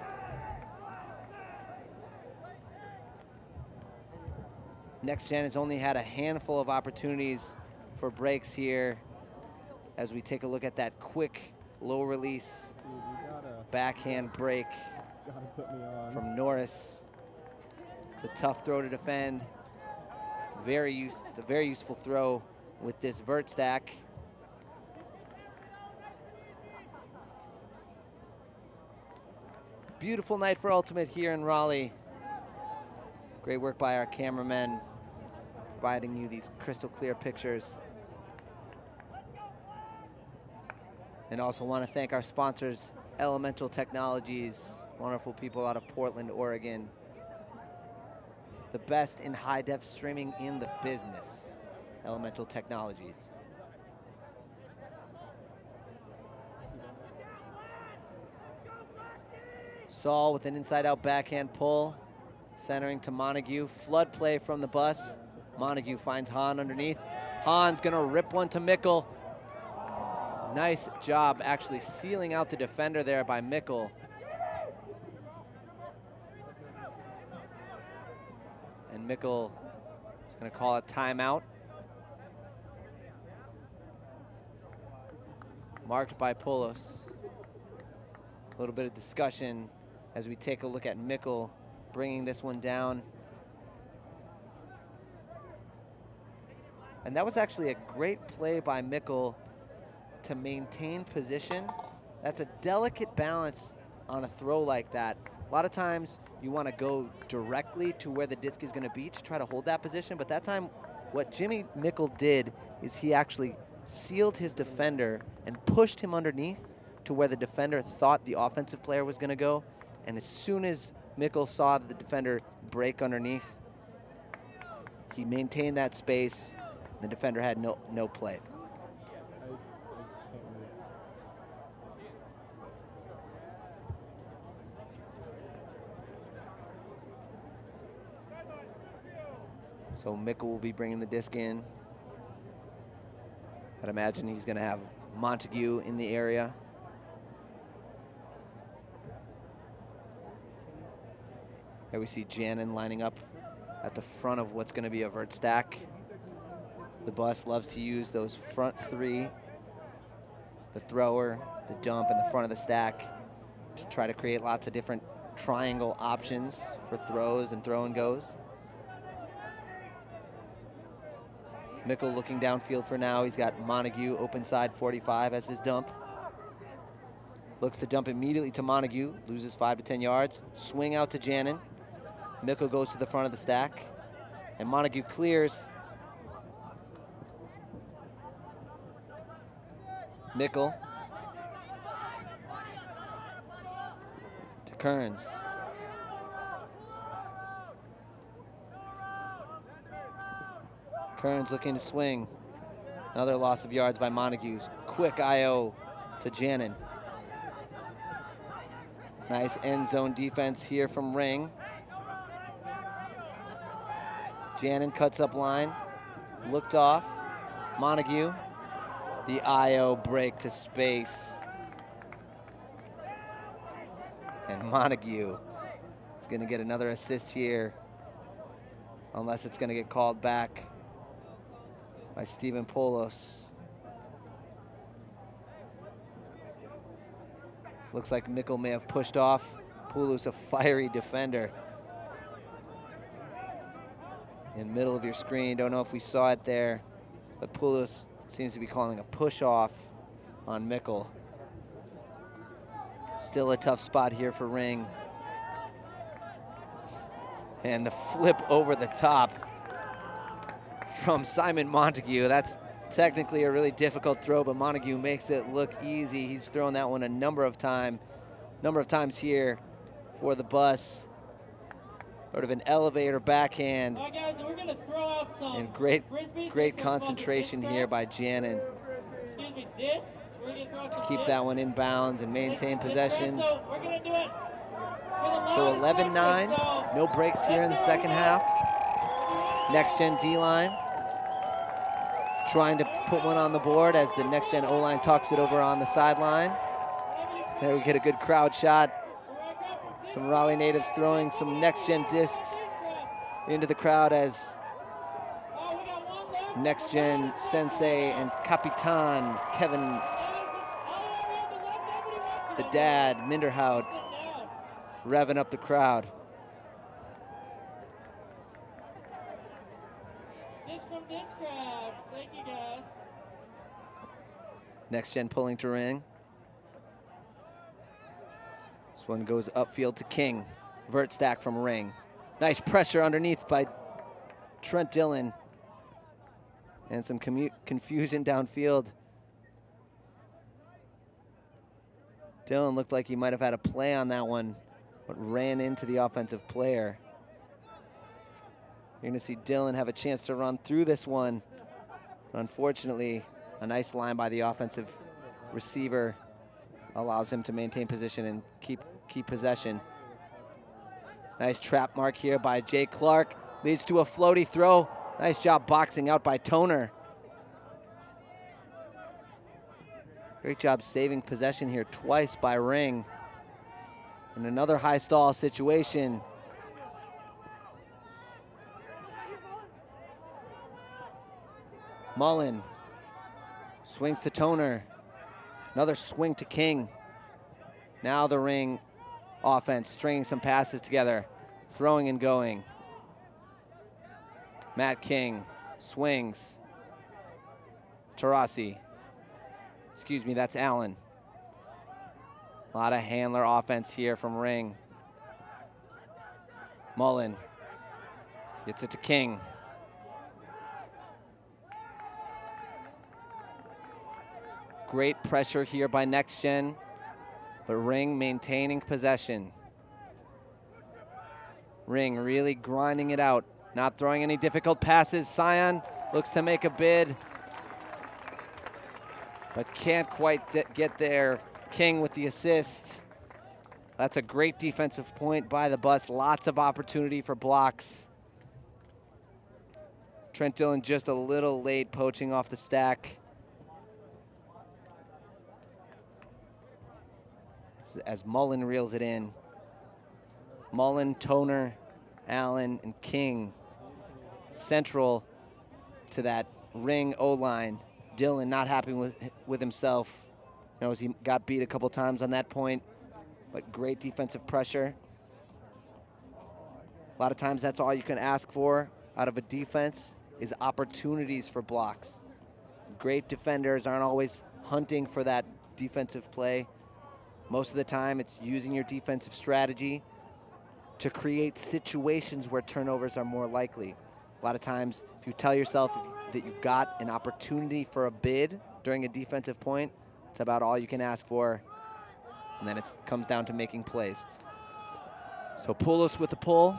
NextGen has only had a handful of opportunities for breaks here as we take a look at that quick, low release backhand break from Norris. It's a tough throw to defend. It's a very useful throw with this vert stack. Beautiful night for Ultimate here in Raleigh. Great work by our cameramen, providing you these crystal clear pictures. And also want to thank our sponsors, Elemental Technologies, wonderful people out of Portland, Oregon. The best in high-def streaming in the business, Elemental Technologies. Saul with an inside-out backhand pull, centering to Montague. Flood play from the bus. Montague finds Hahn underneath. Hahn's gonna rip one to Mickle. Nice job actually sealing out the defender there by Mickle. And Mickle is gonna call a timeout. Marked by Poulos. A little bit of discussion as we take a look at Mickle bringing this one down. And that was actually a great play by Mickle to maintain position. That's a delicate balance on a throw like that. A lot of times you want to go directly to where the disc is going to be to try to hold that position, but that time what Jimmy Mickle did is he actually sealed his defender and pushed him underneath to where the defender thought the offensive player was going to go. And as soon as Mickle saw the defender break underneath, he maintained that space. The defender had no play. So Mickle will be bringing the disc in. I'd imagine he's going to have Montague in the area. Here we see Janin lining up at the front of what's going to be a vert stack. The bus loves to use those front three, the thrower, the dump, and the front of the stack to try to create lots of different triangle options for throws and throw and goes. Mickle looking downfield for now. He's got Montague open side 45 as his dump. Looks to dump immediately to Montague, loses 5 to 10 yards. Swing out to Janin. Mickle goes to the front of the stack, and Montague clears. Mickle to Kearns. Kearns looking to swing. Another loss of yards by Montague's. Quick IO to Janin. Nice end zone defense here from Ring. Janin cuts up line, looked off. Montague, the IO break to space. And Montague is gonna get another assist here, unless it's gonna get called back by Stephen Poulos. Looks like Mickle may have pushed off. Poulos, a fiery defender. In middle of your screen, don't know if we saw it there, but Poulos seems to be calling a push off on Mickle. Still a tough spot here for Ring. And the flip over the top from Simon Montague. That's technically a really difficult throw, but Montague makes it look easy. He's thrown that one a number of times here for the bus. Sort of an elevator backhand. All right, guys, we're gonna throw out some and great frisbees. concentration here by Janin Excuse me, discs. We're gonna throw out to some keep discs. that one in bounds and maintain possession. So we're gonna do it. So 11-9, no breaks here in the second half. NextGen D-line trying to put one on the board as the NextGen O-line talks it over on the sideline. There we get a good crowd shot. Some Raleigh natives throwing some NextGen discs into the crowd as NextGen Sensei and Capitan Kevin, the dad, Minderhout, revving up the crowd. Disc from Discraft. Thank you, guys. NextGen pulling to Ring. This one goes upfield to King. Vert stack from Ring. Nice pressure underneath by Trent Dillon. And some confusion downfield. Dylan looked like he might have had a play on that one, but ran into the offensive player. You're gonna see Dylan have a chance to run through this one. But unfortunately, a nice line by the offensive receiver allows him to maintain position and keep possession. Nice trap mark here by Jay Clark. Leads to a floaty throw. Nice job boxing out by Toner. Great job saving possession here twice by Ring. In another high stall situation. Mullen swings to Toner. Another swing to King. Now the Ring offense stringing some passes together, throwing and going. Matt King swings. Tarasi. Excuse me, that's Allen. A lot of handler offense here from Ring. Mullen gets it to King. Great pressure here by NextGen, but Ring maintaining possession. Ring really grinding it out, not throwing any difficult passes. Scion looks to make a bid, but can't quite get there. King with the assist. That's a great defensive point by the bus. Lots of opportunity for blocks. Trent Dillon just a little late poaching off the stack. As Mullen reels it in. Mullen, Toner, Allen, and King central to that Ring O-line. Dillon not happy with himself. Knows he got beat a couple times on that point, but great defensive pressure. A lot of times that's all you can ask for out of a defense is opportunities for blocks. Great defenders aren't always hunting for that defensive play. Most of the time it's using your defensive strategy to create situations where turnovers are more likely. A lot of times if you tell yourself that you've got an opportunity for a bid during a defensive point, it's about all you can ask for, and then it comes down to making plays. So Poulos with the pull.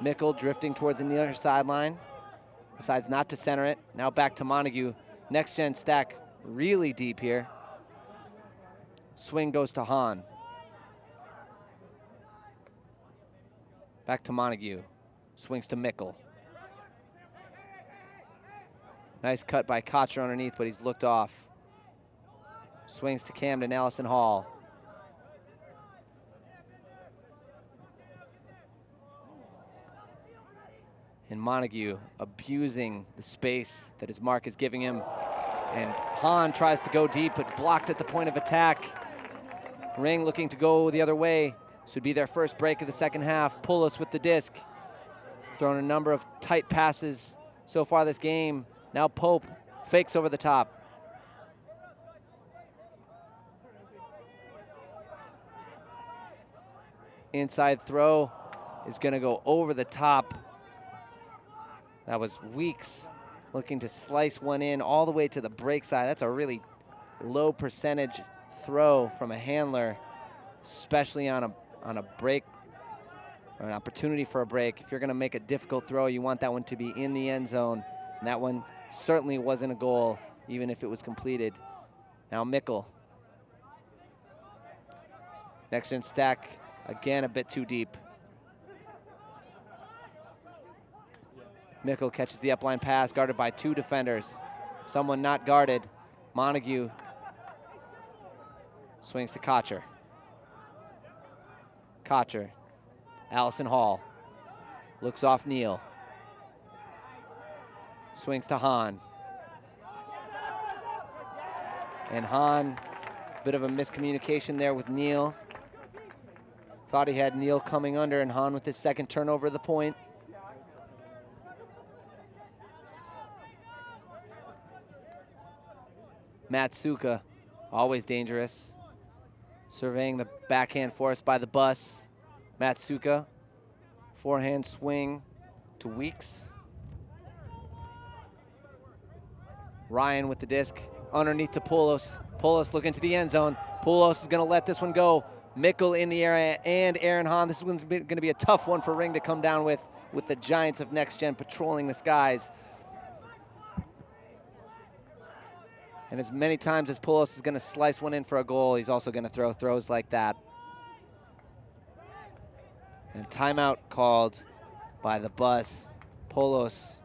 Mickle drifting towards the near sideline. Decides not to center it. Now back to Montague. NextGen stack really deep here. Swing goes to Hahn. Back to Montague. Swings to Mickle. Nice cut by Kocher underneath, but he's looked off. Swings to Camden, Allison Hall. And Montague abusing the space that his mark is giving him. And Hahn tries to go deep, but blocked at the point of attack. Ring looking to go the other way. This would be their first break of the second half. Poulos with the disc. Thrown a number of tight passes so far this game. Now Pope fakes over the top. Inside throw is gonna go over the top. That was Weeks looking to slice one in all the way to the break side. That's a really low percentage throw from a handler, especially on a break or an opportunity for a break. If you're gonna make a difficult throw, you want that one to be in the end zone. And that one certainly wasn't a goal, even if it was completed. Now Mickle. NextGen stack, again a bit too deep. Mickle catches the upline pass, guarded by two defenders. Someone not guarded. Montague swings to Kocher. Kocher. Allison Hall. Looks off Neal. Swings to Hahn. And Hahn, bit of a miscommunication there with Neal. Thought he had Neal coming under, and Hahn with his second turnover of the point. Matsuka, always dangerous. Surveying the backhand force by the bus. Matsuka, forehand swing to Weeks. Ryan with the disc underneath to Poulos. Poulos looking to the end zone. Poulos is going to let this one go. Mickle in the area and Aaron Hahn. This one's going to be a tough one for Ring to come down with the Giants of NextGen patrolling the skies. And as many times as Poulos is going to slice one in for a goal, he's also going to throw throws like that. And timeout called by the bus. Poulos,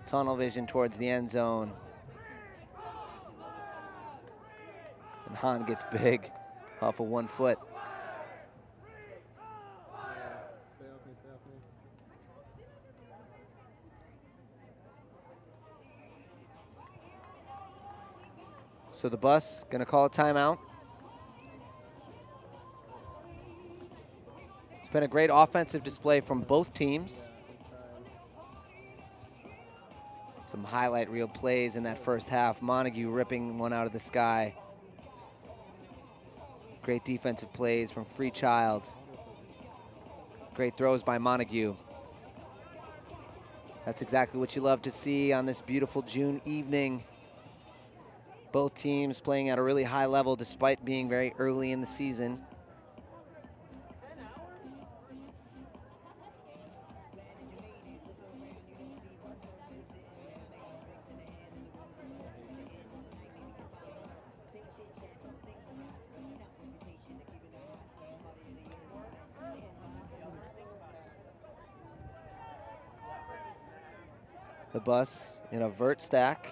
tunnel vision towards the end zone. And Hahn gets big off of 1 foot. Stay off me, stay off me. So the bus gonna call a timeout. It's been a great offensive display from both teams. Some highlight reel plays in that first half. Montague ripping one out of the sky. Great defensive plays from Freechild. Great throws by Montague. That's exactly what you love to see on this beautiful June evening. Both teams playing at a really high level despite being very early in the season. The bus in a vert stack.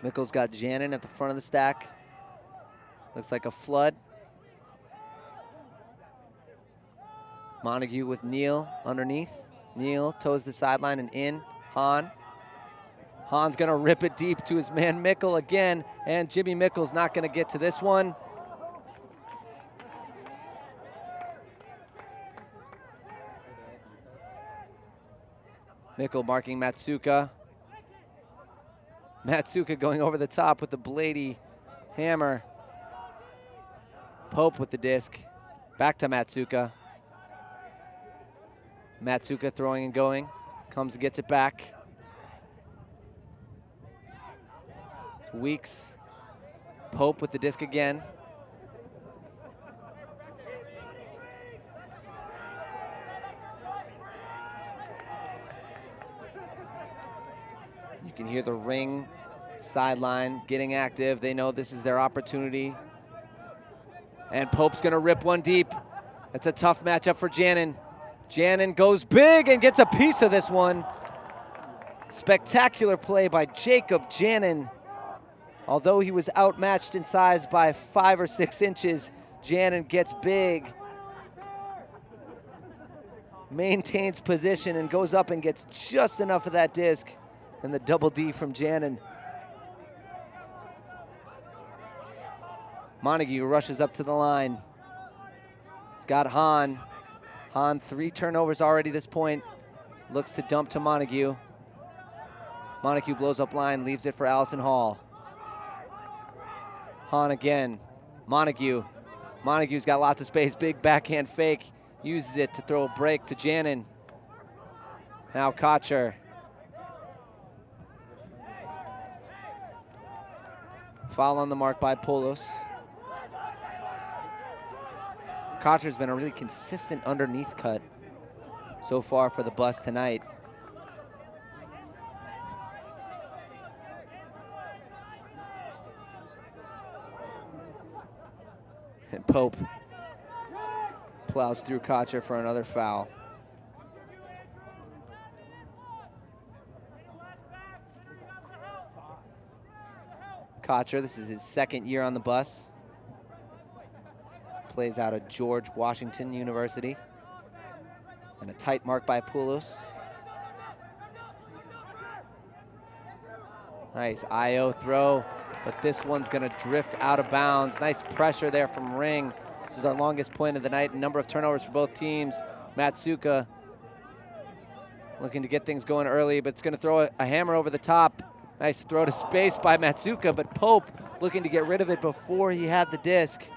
Mickle's got Janin at the front of the stack. Looks like a flood. Montague with Neal underneath. Neal toes the sideline and in. Hahn. Hahn's gonna rip it deep to his man Mickle again, and Jimmy Mickle's not gonna get to this one. Mickle marking Matsuka. Matsuka going over the top with the Blady hammer. Pope with the disc. Back to Matsuka. Matsuka throwing and going. Comes and gets it back. To Weeks. Pope with the disc again. You can hear the Ring sideline getting active. They know this is their opportunity. And Pope's gonna rip one deep. It's a tough matchup for Janin. Janin goes big and gets a piece of this one. Spectacular play by Jacob Janin. Although he was outmatched in size by 5 or 6 inches, Janin gets big. Maintains position and goes up and gets just enough of that disc. And the double D from Janin. Montague rushes up to the line. He's got Hahn. Hahn 3 turnovers already this point. Looks to dump to Montague. Montague blows up line, leaves it for Allison Hall. Hahn again. Montague. Montague's got lots of space. Big backhand fake. Uses it to throw a break to Janin. Now Kocher. Foul on the mark by Poulos. Kocher's been a really consistent underneath cut so far for the bus tonight. And Pope plows through Kocher for another foul. Kocher, this is his 2nd year on the bus. Plays out of George Washington University. And a tight mark by Poulos. Nice IO throw, but this one's gonna drift out of bounds. Nice pressure there from Ring. This is our longest point of the night. Number of turnovers for both teams. Matsuka looking to get things going early, but it's gonna throw a hammer over the top. Nice throw to space by Matsuka, but Pope looking to get rid of it before he had the disc.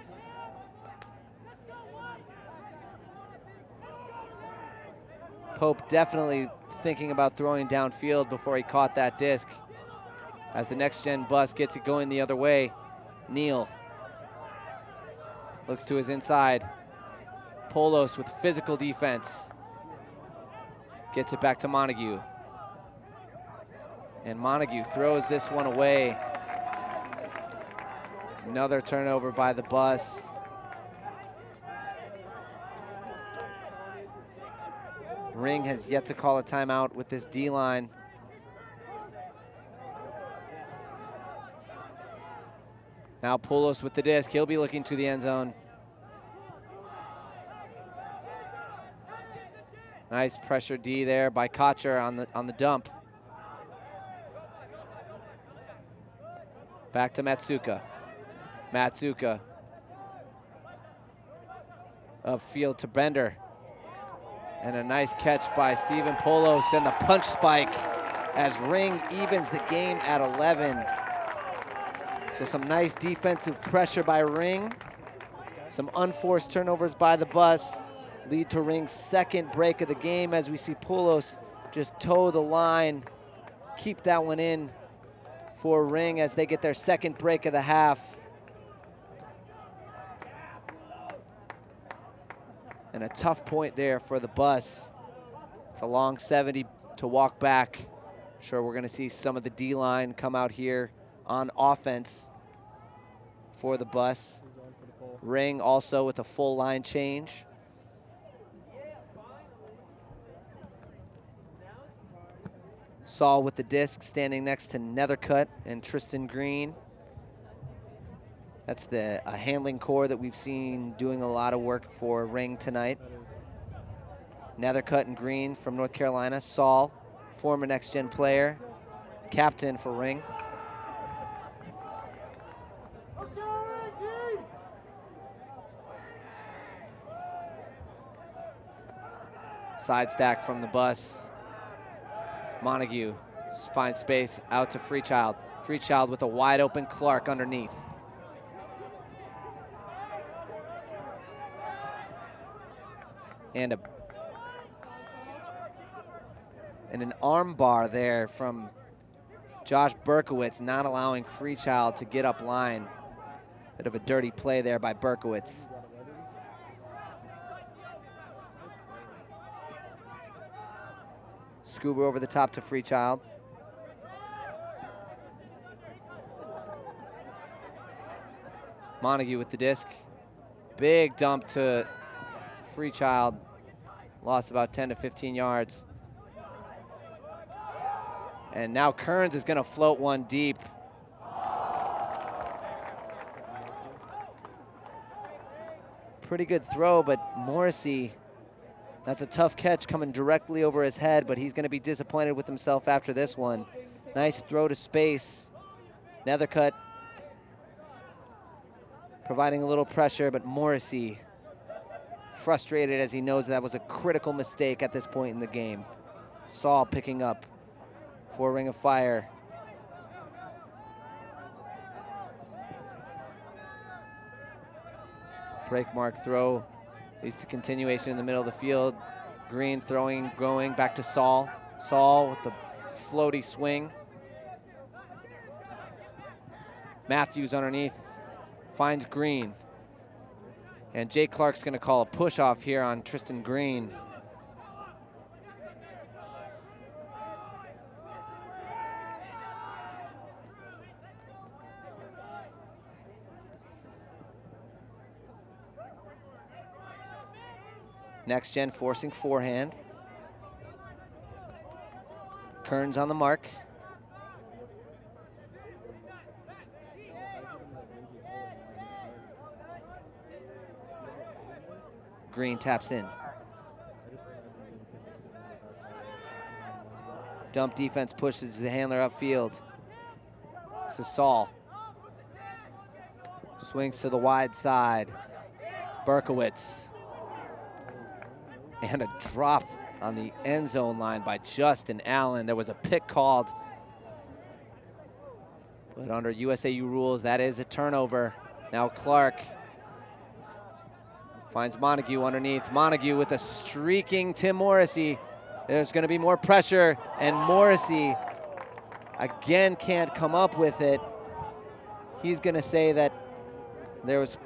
Pope definitely thinking about throwing downfield before he caught that disc. As the NextGen bus gets it going the other way, Neal looks to his inside. Polos with physical defense. Gets it back to Montague. And Montague throws this one away. Another turnover by the bus. Ring has yet to call a timeout with this D-line. Now Polos with the disc. He'll be looking to the end zone. Nice pressure D there by Kocher on the dump. Back to Matsuka. Matsuka. Upfield to Bender. And a nice catch by Stephen Polos and the punch spike as Ring evens the game at 11. So some nice defensive pressure by Ring. Some unforced turnovers by the bus lead to Ring's second break of the game as we see Polos just toe the line, keep that one in for Ring as they get their second break of the half. And a tough point there for the bus. It's a long 70 to walk back. Sure, we're gonna see some of the D-line come out here on offense for the bus. Ring also with a full line change. Saul with the disc standing next to Nethercutt and Tristan Green. That's a handling core that we've seen doing a lot of work for Ring tonight. Nethercutt and Green from North Carolina. Saul, former NextGen player, captain for Ring. Side stack from the bus. Montague finds space out to Freechild. Freechild with a wide open Clark underneath. And an arm bar there from Josh Berkowitz, not allowing Freechild to get up line. Bit of a dirty play there by Berkowitz. Scuba over the top to Freechild. Montague with the disc. Big dump to Freechild. Lost about 10 to 15 yards. And now Kearns is gonna float one deep. Pretty good throw, but Morrissey, that's a tough catch coming directly over his head, but he's gonna be disappointed with himself after this one. Nice throw to space. Nethercutt providing a little pressure, but Morrissey frustrated as he knows that was a critical mistake at this point in the game. Saul picking up for Ring of Fire. Break mark throw leads to continuation in the middle of the field. Green throwing, going back to Saul. Saul with the floaty swing. Matthews underneath, finds Green. And Jay Clark's gonna call a push off here on Tristan Green. NextGen forcing forehand. Kearns on the mark. Green taps in. Dump defense pushes the handler upfield. This is Saul. Swings to the wide side. Berkowitz. And a drop on the end zone line by Justin Allen. There was a pick called. But under USAU rules, that is a turnover. Now Clark finds Montague underneath. Montague with a streaking Tim Morrissey. There's going to be more pressure, and Morrissey again can't come up with it. He's going to say that there was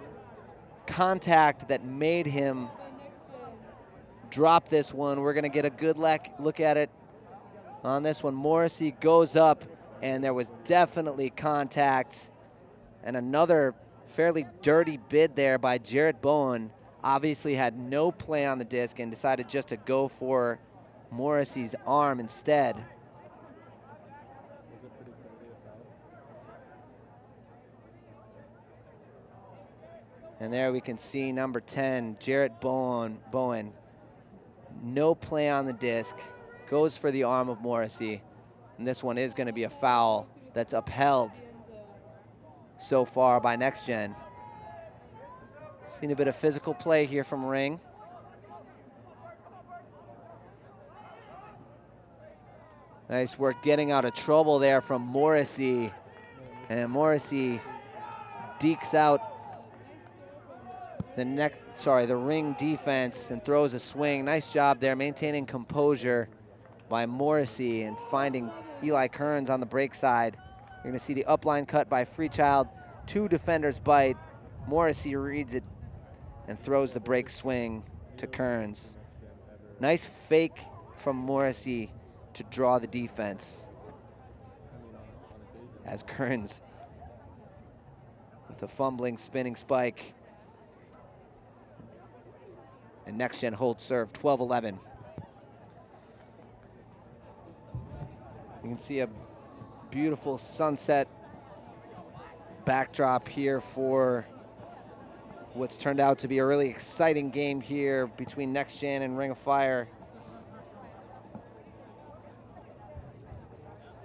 contact that made him drop this one. We're going to get a good look at it on this one. Morrissey goes up, and there was definitely contact. And another fairly dirty bid there by Jarrett Bowen. Obviously had no play on the disc and decided just to go for Morrissey's arm instead. And there we can see number 10, Jarrett Bowen. No play on the disc, goes for the arm of Morrissey. And this one is going to be a foul that's upheld so far by NextGen. Seen a bit of physical play here from Ring. Nice work getting out of trouble there from Morrissey. And Morrissey dekes out the Ring defense and throws a swing. Nice job there, maintaining composure by Morrissey and finding Eli Kearns on the break side. You're gonna see the upline cut by Freechild. 2 defenders bite. Morrissey reads it and throws the break swing to Kearns. Nice fake from Morrissey to draw the defense. As Kearns with a fumbling, spinning spike. And NextGen holds serve, 12-11. You can see a beautiful sunset backdrop here for what's turned out to be a really exciting game here between NextGen and Ring of Fire.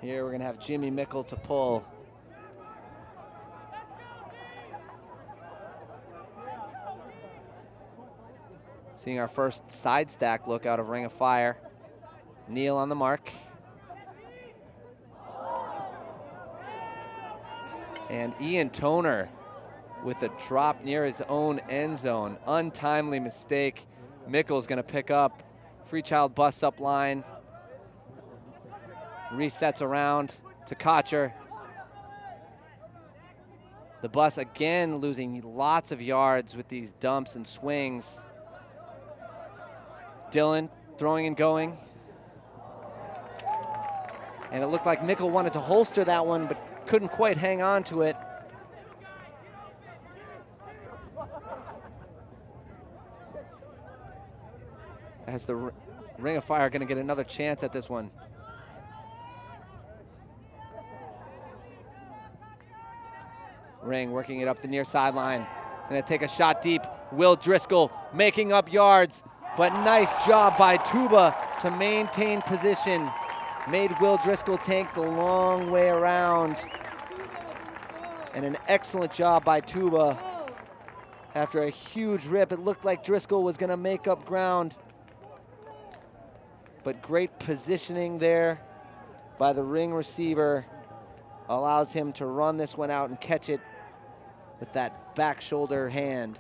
Here we're gonna have Jimmy Mickle to pull. Seeing our first side stack look out of Ring of Fire. Neal on the mark. And Ian Toner with a drop near his own end zone. Untimely mistake. Mickle's gonna pick up. Freechild busts up line. Resets around to Kocher. The bus again losing lots of yards with these dumps and swings. Dillon throwing and going. And it looked like Mickle wanted to holster that one, but couldn't quite hang on to it. As the Ring of Fire gonna get another chance at this one. Ring working it up the near sideline. Gonna take a shot deep. Will Driscoll making up yards, but nice job by Tuba to maintain position. Made Will Driscoll take the long way around. And an excellent job by Tuba. After a huge rip, it looked like Driscoll was gonna make up ground. But great positioning there by the Ring receiver allows him to run this one out and catch it with that back shoulder hand.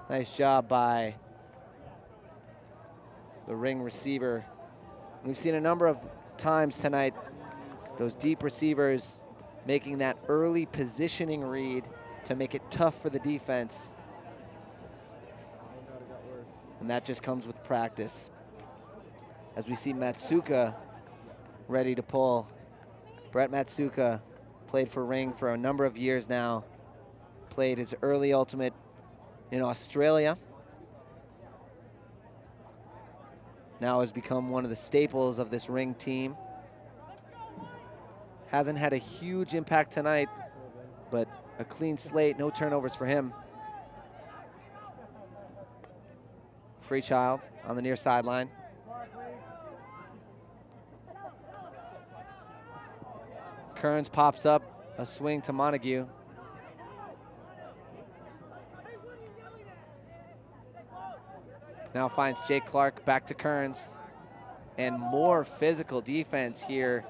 Nice job by the Ring receiver. We've seen a number of times tonight those deep receivers making that early positioning read to make it tough for the defense. And that just comes with practice. As we see Matsuka ready to pull. Brett Matsuka played for Ring for a number of years now. Played his early ultimate in Australia. Now has become one of the staples of this Ring team. Hasn't had a huge impact tonight, but a clean slate, no turnovers for him. Freechild on the near sideline. Kearns pops up, a swing to Montague. Now finds Jake Clark, back to Kearns. And more physical defense here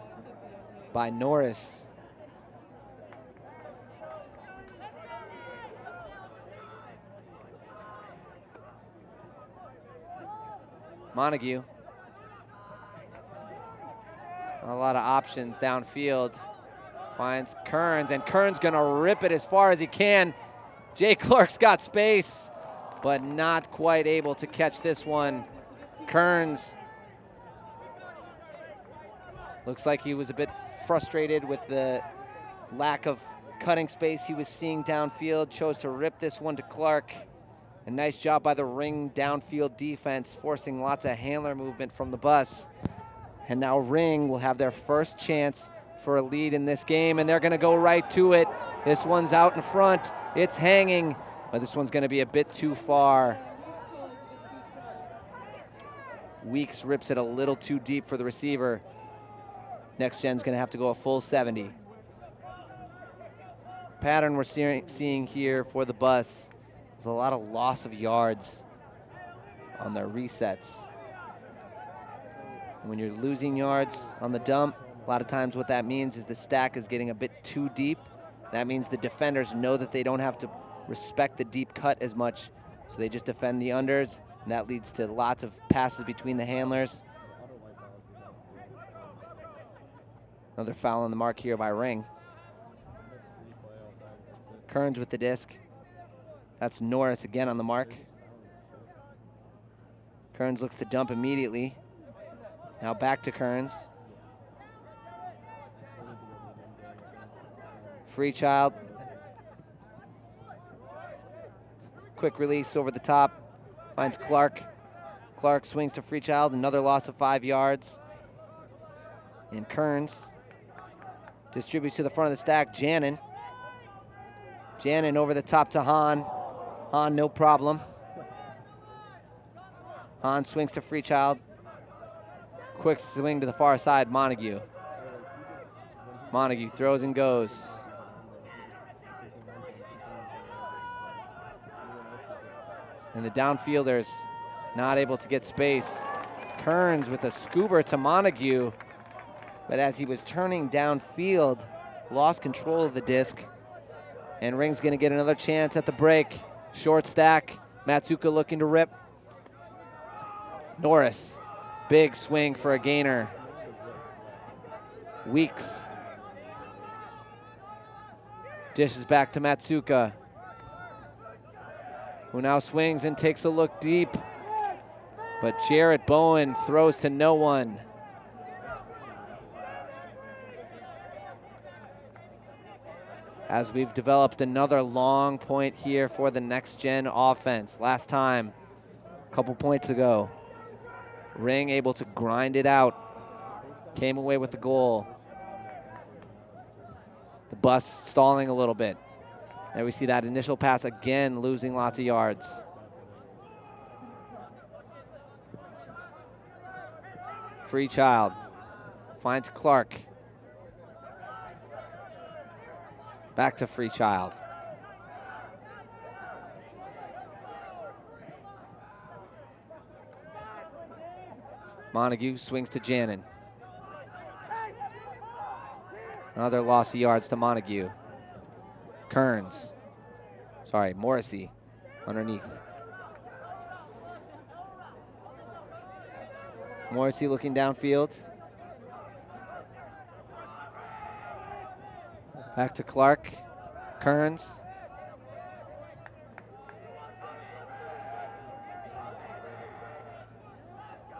by Norris. Montague A lot of options downfield. Finds Kearns, and Kearns gonna rip it as far as he can. Jay Clark's got space, but not quite able to catch this one. Kearns looks like he was a bit frustrated with the lack of cutting space he was seeing downfield, chose to rip this one to Clark. A nice job by the Ring downfield defense, forcing lots of handler movement from the bus. And now Ring will have their first chance for a lead in this game, and they're gonna go right to it. This one's out in front, it's hanging, but this one's gonna be a bit too far. Weeks rips it a little too deep for the receiver. NextGen's gonna have to go a full 70. Pattern we're seeing here for the bus is a lot of loss of yards on their resets. When you're losing yards on the dump, a lot of times what that means is the stack is getting a bit too deep. That means the defenders know that they don't have to respect the deep cut as much, so they just defend the unders, and that leads to lots of passes between the handlers. Another foul on the mark here by Ring. Kearns with the disc. That's Norris again on the mark. Kearns looks to dump immediately. Now back to Kearns. Freechild. Quick release over the top. Finds Clark. Clark swings to Freechild. Another loss of 5 yards. And Kearns distributes to the front of the stack. Jannon. Jannon over the top to Hahn. Hahn, no problem. Hahn swings to Freechild. Quick swing to the far side, Montague. Montague throws and goes. And the downfielders not able to get space. Kearns with a scoober to Montague, but as he was turning downfield, lost control of the disc. And Ring's gonna get another chance at the break. Short stack, Matsuka looking to rip. Norris, big swing for a gainer. Weeks. Dishes back to Matsuka, who now swings and takes a look deep. But Jarrett Bowen throws to no one. As we've developed another long point here for the NextGen offense. Last time, a couple points ago, Ring able to grind it out. Came away with the goal. The bus stalling a little bit. There we see that initial pass again, losing lots of yards. Freechild finds Clark. Back to Freechild. Montague swings to Jannon. Another loss of yards to Montague. Kearns. Sorry, Morrissey underneath. Morrissey looking downfield. Back to Clark. Kearns.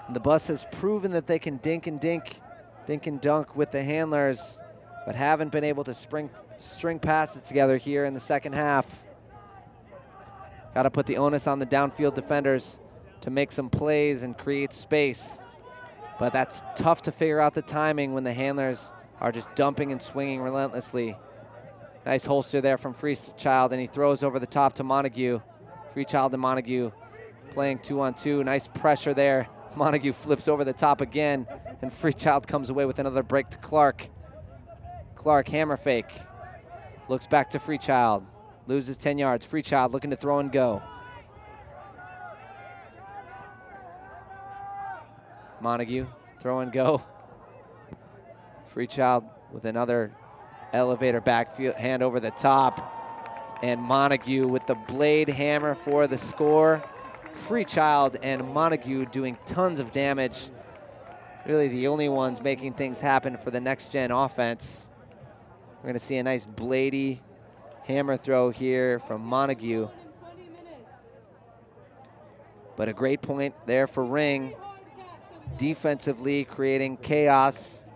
And the bus has proven that they can dink and dunk with the handlers, but haven't been able to string passes together here in the second half. Got to put the onus on the downfield defenders to make some plays and create space. But that's tough to figure out the timing when the handlers are just dumping and swinging relentlessly. Nice holster there from Freechild, and he throws over the top to Montague. Freechild and Montague playing 2-on-2. Nice pressure there. Montague flips over the top again, and Freechild comes away with another break to Clark. Clark hammer fake. Looks back to Freechild. Loses 10 yards. Freechild looking to throw and go. Montague, throw and go. Freechild with another elevator backfield, hand over the top. And Montague with the blade hammer for the score. Freechild and Montague doing tons of damage. really the only ones making things happen for the NextGen offense. We're gonna see a nice bladey hammer throw here from Montague. But a great point there for Ring. Defensively creating chaos.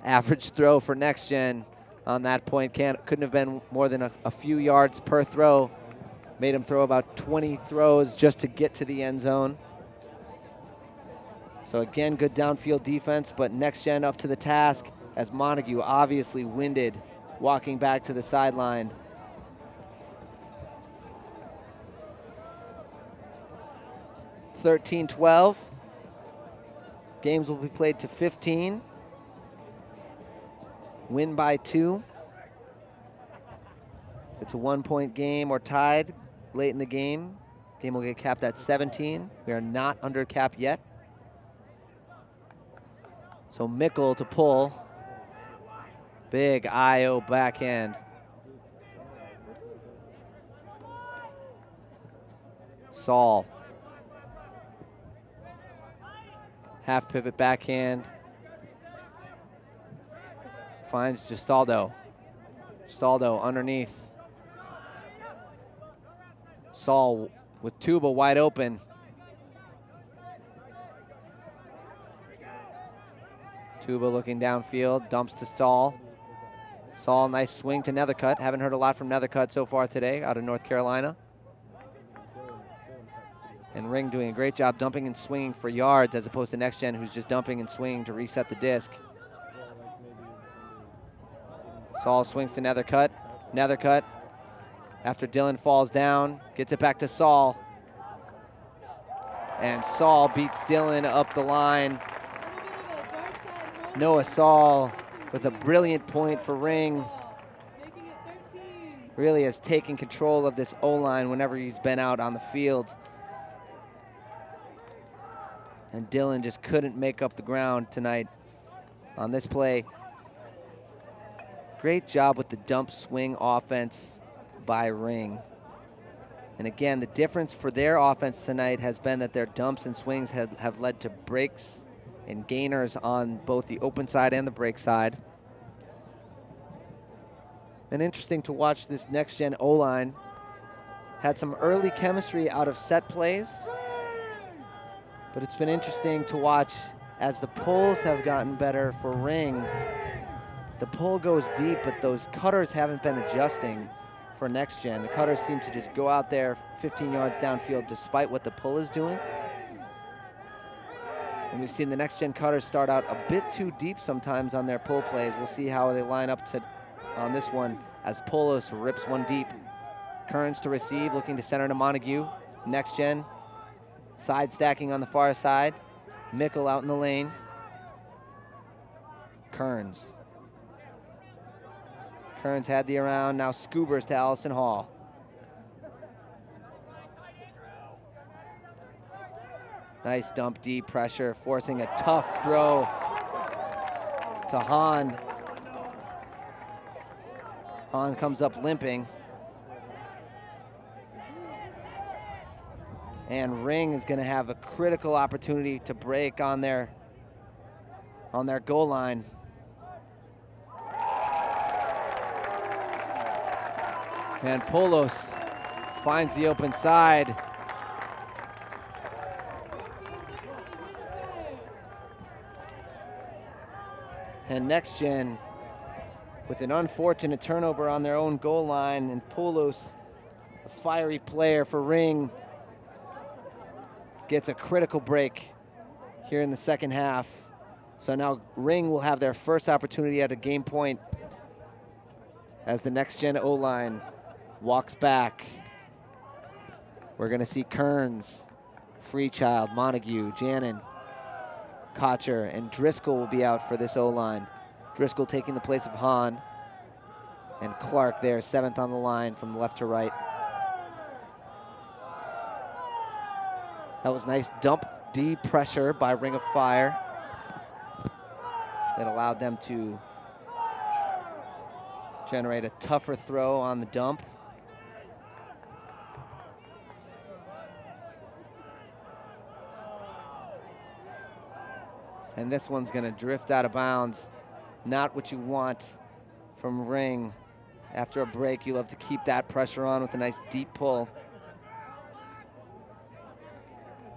Average throw for NextGen on that point. Couldn't have been more than a few yards per throw. Made him throw about 20 throws just to get to the end zone. So again, good downfield defense, but NextGen up to the task as Montague, obviously winded, walking back to the sideline. (13-12). Games will be played to 15. Win by 2. If it's a 1-point game or tied late in the game will get capped at 17. We are not under cap yet. So Mickle to pull. Big IO backhand. Saul. Half pivot backhand. Finds Gestaldo. Gestaldo underneath. Saul with Tuba wide open. Tuba looking downfield, dumps to Saul. Saul, nice swing to Nethercutt. Haven't heard a lot from Nethercutt so far today out of North Carolina. And Ring doing a great job dumping and swinging for yards as opposed to NextGen, who's just dumping and swinging to reset the disc. Saul swings to Nethercutt. Nethercutt, after Dylan falls down, gets it back to Saul. And Saul beats Dylan up the line. Noah Saul with a brilliant point for Ring. Really has taken control of this O-line whenever he's been out on the field. And Dylan just couldn't make up the ground tonight on this play. Great job with the dump swing offense by Ring. And again, the difference for their offense tonight has been that their dumps and swings have led to breaks and gainers on both the open side and the break side. Been interesting to watch this NextGen O-line. Had some early chemistry out of set plays, but it's been interesting to watch as the pulls have gotten better for Ring. The pull goes deep, but those cutters haven't been adjusting for NextGen. The cutters seem to just go out there 15 yards downfield despite what the pull is doing. And we've seen the NextGen cutters start out a bit too deep sometimes on their pull plays. We'll see how they line up on this one as Polos rips one deep. Kearns to receive, looking to center to Montague. NextGen side stacking on the far side. Mickle out in the lane. Kearns. Kearns had the around, now Scoobers to Allison Hall. Nice dump deep pressure, forcing a tough throw to Hahn. Hahn comes up limping. And Ring is gonna have a critical opportunity to break on their goal line. And Polos finds the open side. And NextGen with an unfortunate turnover on their own goal line, and Polos, a fiery player for Ring, gets a critical break here in the second half. So now Ring will have their first opportunity at a game point as the NextGen O-line walks back. We're gonna see Kearns, Freechild, Montague, Jannon, Kocher, and Driscoll will be out for this O-line. Driscoll taking the place of Hahn, and Clark there, 7th on the line from left to right. That was nice dump D pressure by Ring of Fire that allowed them to generate a tougher throw on the dump. And this one's gonna drift out of bounds. Not what you want from Ring. After a break, you love to keep that pressure on with a nice deep pull.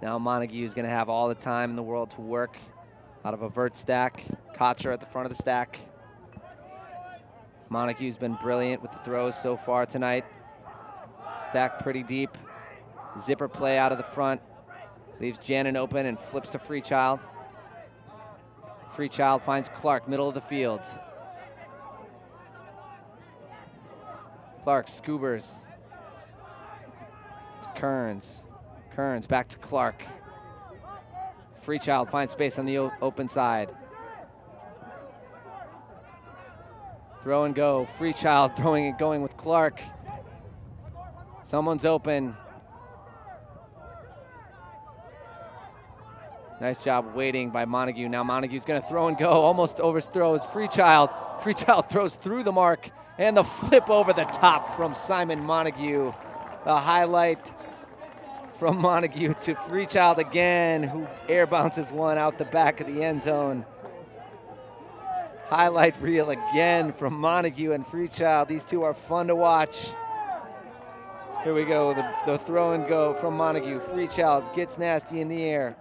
Now Montague's gonna have all the time in the world to work out of a vert stack. Kocher at the front of the stack. Montague's been brilliant with the throws so far tonight. Stacked pretty deep. Zipper play out of the front. Leaves Jannon open and flips to Freechild. Freechild finds Clark, middle of the field. Clark scoobers to Kearns. Kearns back to Clark. Freechild finds space on the open side. Throw and go. Freechild throwing and going with Clark. Someone's open. Nice job waiting by Montague. Now Montague's gonna throw and go, almost overthrows Freechild. Freechild throws through the mark, and the flip over the top from Simon Montague. The highlight from Montague to Freechild again, who air bounces one out the back of the end zone. Highlight reel again from Montague and Freechild. These two are fun to watch. Here we go, the throw and go from Montague. Freechild gets nasty in the air.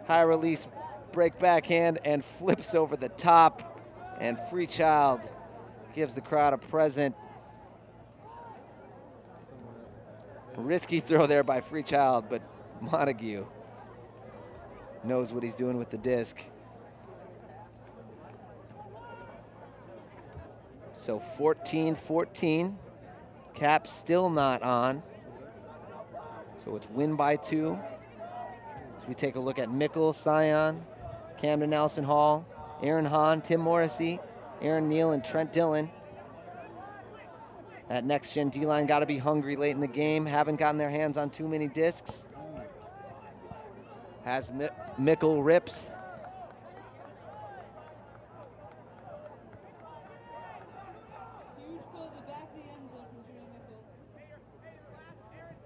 High release, break backhand, and flips over the top. And Freechild gives the crowd a present. Risky throw there by Freechild, but Montague knows what he's doing with the disc. So 14-14. Cap still not on. So it's win by 2. As we take a look at Mickle, Sion, Camden Nelson Hall, Aaron Hahn, Tim Morrissey, Aaron Neal, and Trent Dillon. That NextGen D-line got to be hungry late in the game. Haven't gotten their hands on too many discs. Has Mickle rips.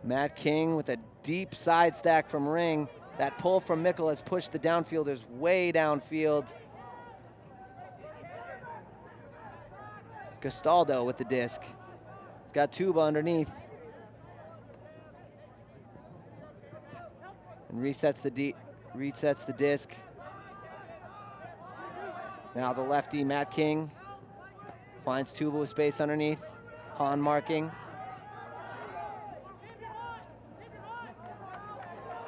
Matt King with a deep side stack from Ring. That pull from Mickle has pushed the downfielders way downfield. Castaldo with the disc. He's got Tuba underneath. And resets the disc. Now the lefty, Matt King, finds Tuba with space underneath. Hahn marking.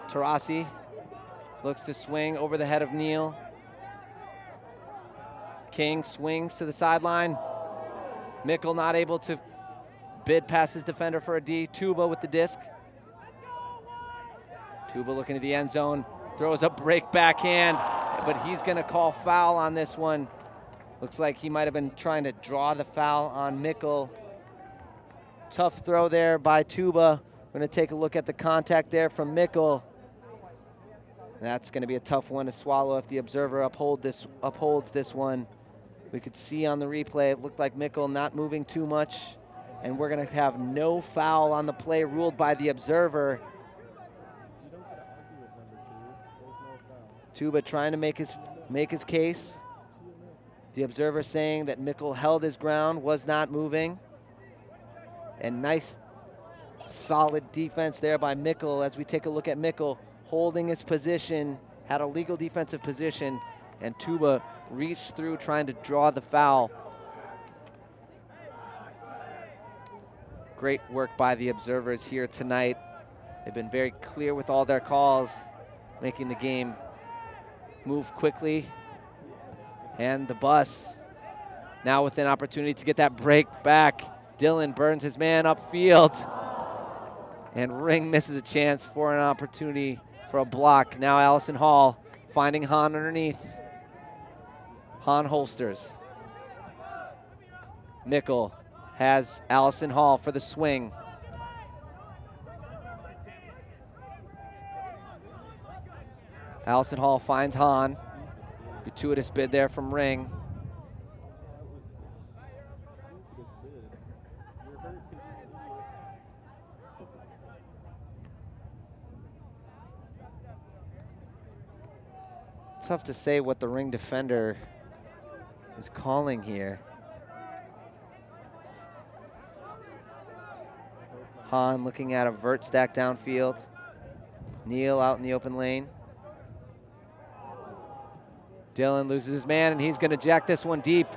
Tarasi looks to swing over the head of Neal. King swings to the sideline. Mickle not able to bid past his defender for a D. Tuba with the disc. Tuba looking at the end zone, throws a break backhand, but he's gonna call foul on this one. Looks like he might have been trying to draw the foul on Mickle. Tough throw there by Tuba. We're gonna take a look at the contact there from Mickle. That's going to be a tough one to swallow if the observer upholds this one. We could see on the replay, it looked like Mickle not moving too much, and we're going to have no foul on the play ruled by the observer. Tuba trying to make his case. The observer saying that Mickle held his ground, was not moving. And nice, solid defense there by Mickle as we take a look at Mickle. Holding his position, had a legal defensive position, and Tuba reached through trying to draw the foul. Great work by the observers here tonight. They've been very clear with all their calls, making the game move quickly. And the bus now with an opportunity to get that break back. Dillon burns his man upfield, and Ring misses a chance for an opportunity for a block. Now Allison Hall finding Hahn underneath. Hahn holsters. Mickle has Allison Hall for the swing. Allison Hall finds Hahn. Gratuitous bid there from Ring. Tough to say what the ring defender is calling here. Han looking at a vert stack downfield. Neal out in the open lane. Dylan loses his man, and he's gonna jack this one deep.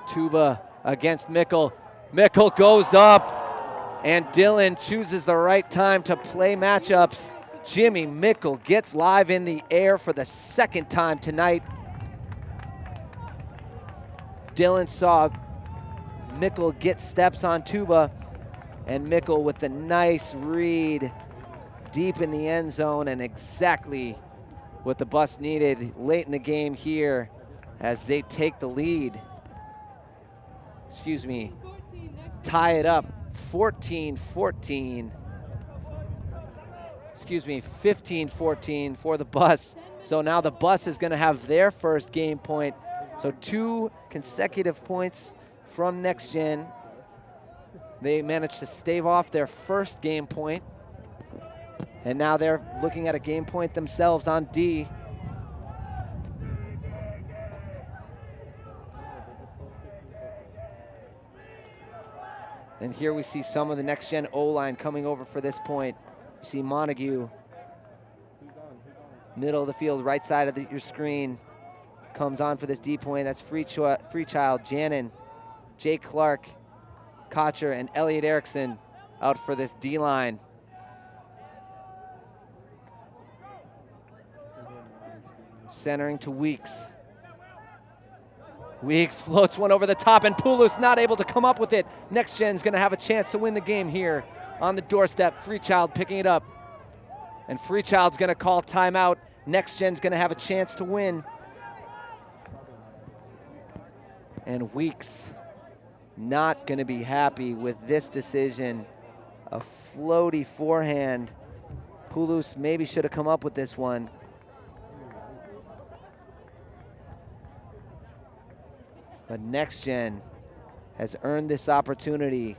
Tuba against Mickle. Mickle goes up, and Dylan chooses the right time to play matchups. Jimmy Mickle gets live in the air for the second time tonight. Dylan saw Mickle get steps on Tuba, and Mickle with the nice read deep in the end zone, and exactly what the Bus needed late in the game here as they take the lead. Excuse me, tie it up 14-14. Excuse me, 15-14 for the Bus. So now the Bus is gonna have their first game point. So 2 consecutive points from NextGen. They managed to stave off their first game point. And now they're looking at a game point themselves on D. And here we see some of the NextGen O-line coming over for this point. You see Montague, middle of the field, right side of your screen, comes on for this D point. That's Freechild, Janin, Jake Clark, Kocher, and Elliot Erickson out for this D line. Centering to Weeks. Weeks floats one over the top, and Poulos not able to come up with it. NextGen's gonna have a chance to win the game here on the doorstep. Freechild picking it up. And Freechild's gonna call timeout. NextGen's gonna have a chance to win. And Weeks not gonna be happy with this decision. A floaty forehand. Poulos maybe should have come up with this one. But NextGen has earned this opportunity.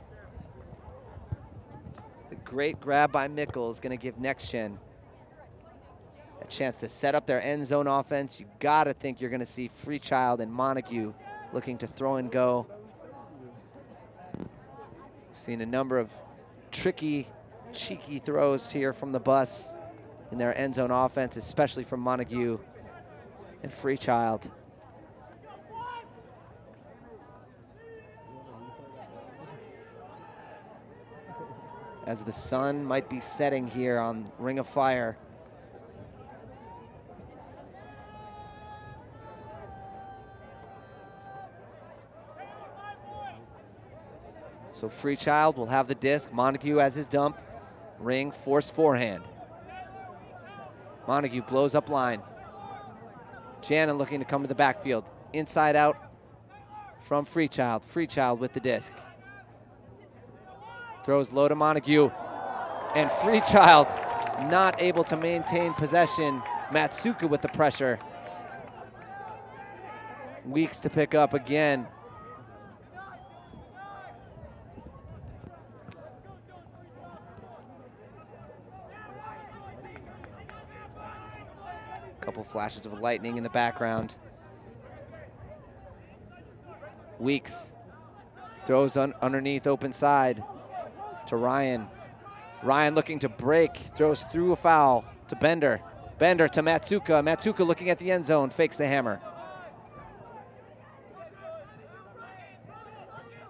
The great grab by Mickle is gonna give NextGen a chance to set up their end zone offense. You gotta think you're gonna see Freechild and Montague looking to throw and go. We've seen a number of tricky, cheeky throws here from the Bus in their end zone offense, especially from Montague and Freechild. As the sun might be setting here on Ring of Fire. So Freechild will have the disc. Montague has his dump. Ring, force forehand. Montague blows up line. Janin looking to come to the backfield. Inside out from Freechild. Freechild with the disc. Throws low to Montague, and Freechild not able to maintain possession. Matsuka with the pressure. Weeks to pick up again. Couple flashes of lightning in the background. Weeks throws underneath open side to Ryan. Ryan looking to break, throws through a foul to Bender. Bender to Matsuka. Matsuka looking at the end zone, fakes the hammer.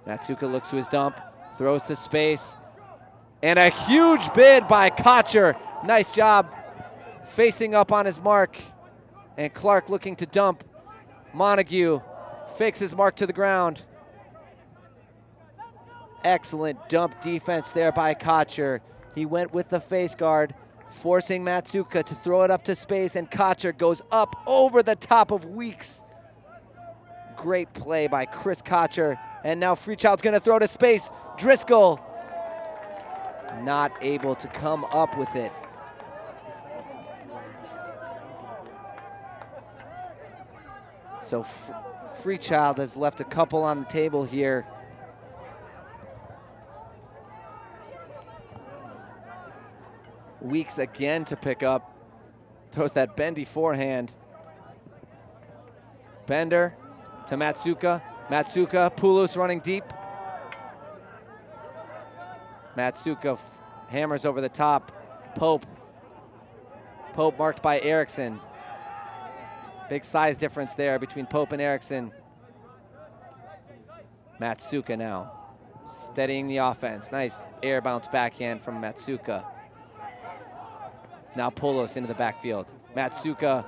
Matsuka looks to his dump, throws to space, and a huge bid by Kocher. Nice job facing up on his mark, and Clark looking to dump. Montague fakes his mark to the ground. Excellent dump defense there by Kocher. He went with the face guard, forcing Matsuka to throw it up to space, and Kocher goes up over the top of Weeks. Great play by Chris Kocher, and now Freechild's gonna throw to space. Driscoll not able to come up with it. So Freechild has left a couple on the table here. Weeks again to pick up. Throws that bendy forehand. Bender to Matsuka. Matsuka, Poulos running deep. Matsuka hammers over the top. Pope. Pope marked by Erickson. Big size difference there between Pope and Erickson. Matsuka now, steadying the offense. Nice air bounce backhand from Matsuka. Now Poulos into the backfield. Matsuka,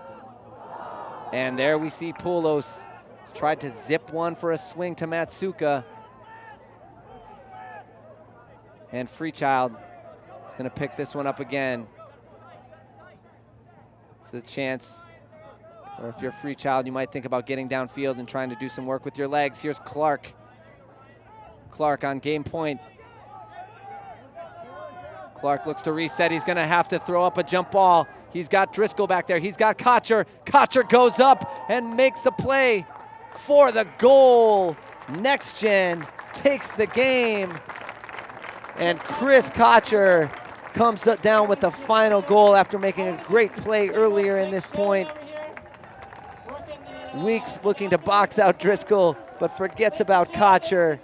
and there we see Poulos tried to zip one for a swing to Matsuka. And Freechild is gonna pick this one up again. It's a chance, or if you're Freechild, you might think about getting downfield and trying to do some work with your legs. Here's Clark. Clark on game point. Clark looks to reset. He's gonna have to throw up a jump ball. He's got Driscoll back there. He's got Kocher. Kocher goes up and makes the play for the goal. NextGen takes the game. And Chris Kocher comes down with the final goal after making a great play earlier in this point. Weeks looking to box out Driscoll, but forgets about Kocher.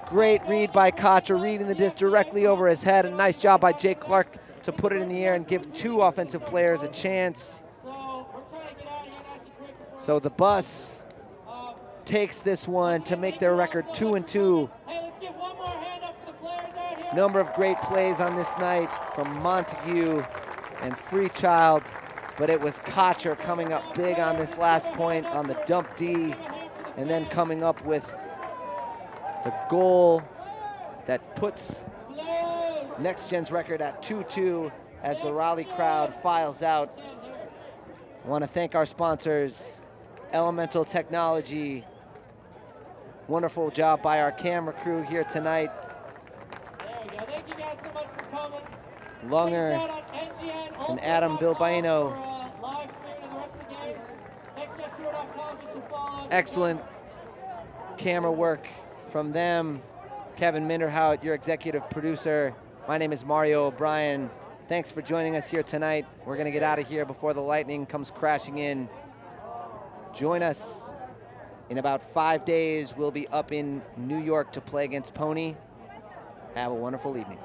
Great read by Kocher, reading the disc directly over his head. A nice job by Jake Clark to put it in the air and give two offensive players a chance. So the Bus takes this one to make their record 2-2. Number of great plays on this night from Montague and Freechild, but it was Kocher coming up big on this last point on the dump D, and then coming up with the goal that puts NextGen's record at 2-2 as the Raleigh crowd files out. I want to thank our sponsors, Elemental Technology. Wonderful job by our camera crew here tonight. Thank you guys so much for coming. Lunger and Adam Bilbaino. Excellent camera work from them. Kevin Minderhout, your executive producer. My name is Mario O'Brien. Thanks for joining us here tonight. We're going to get out of here before the lightning comes crashing in. Join us in about 5 days. We'll be up in New York to play against Pony. Have a wonderful evening.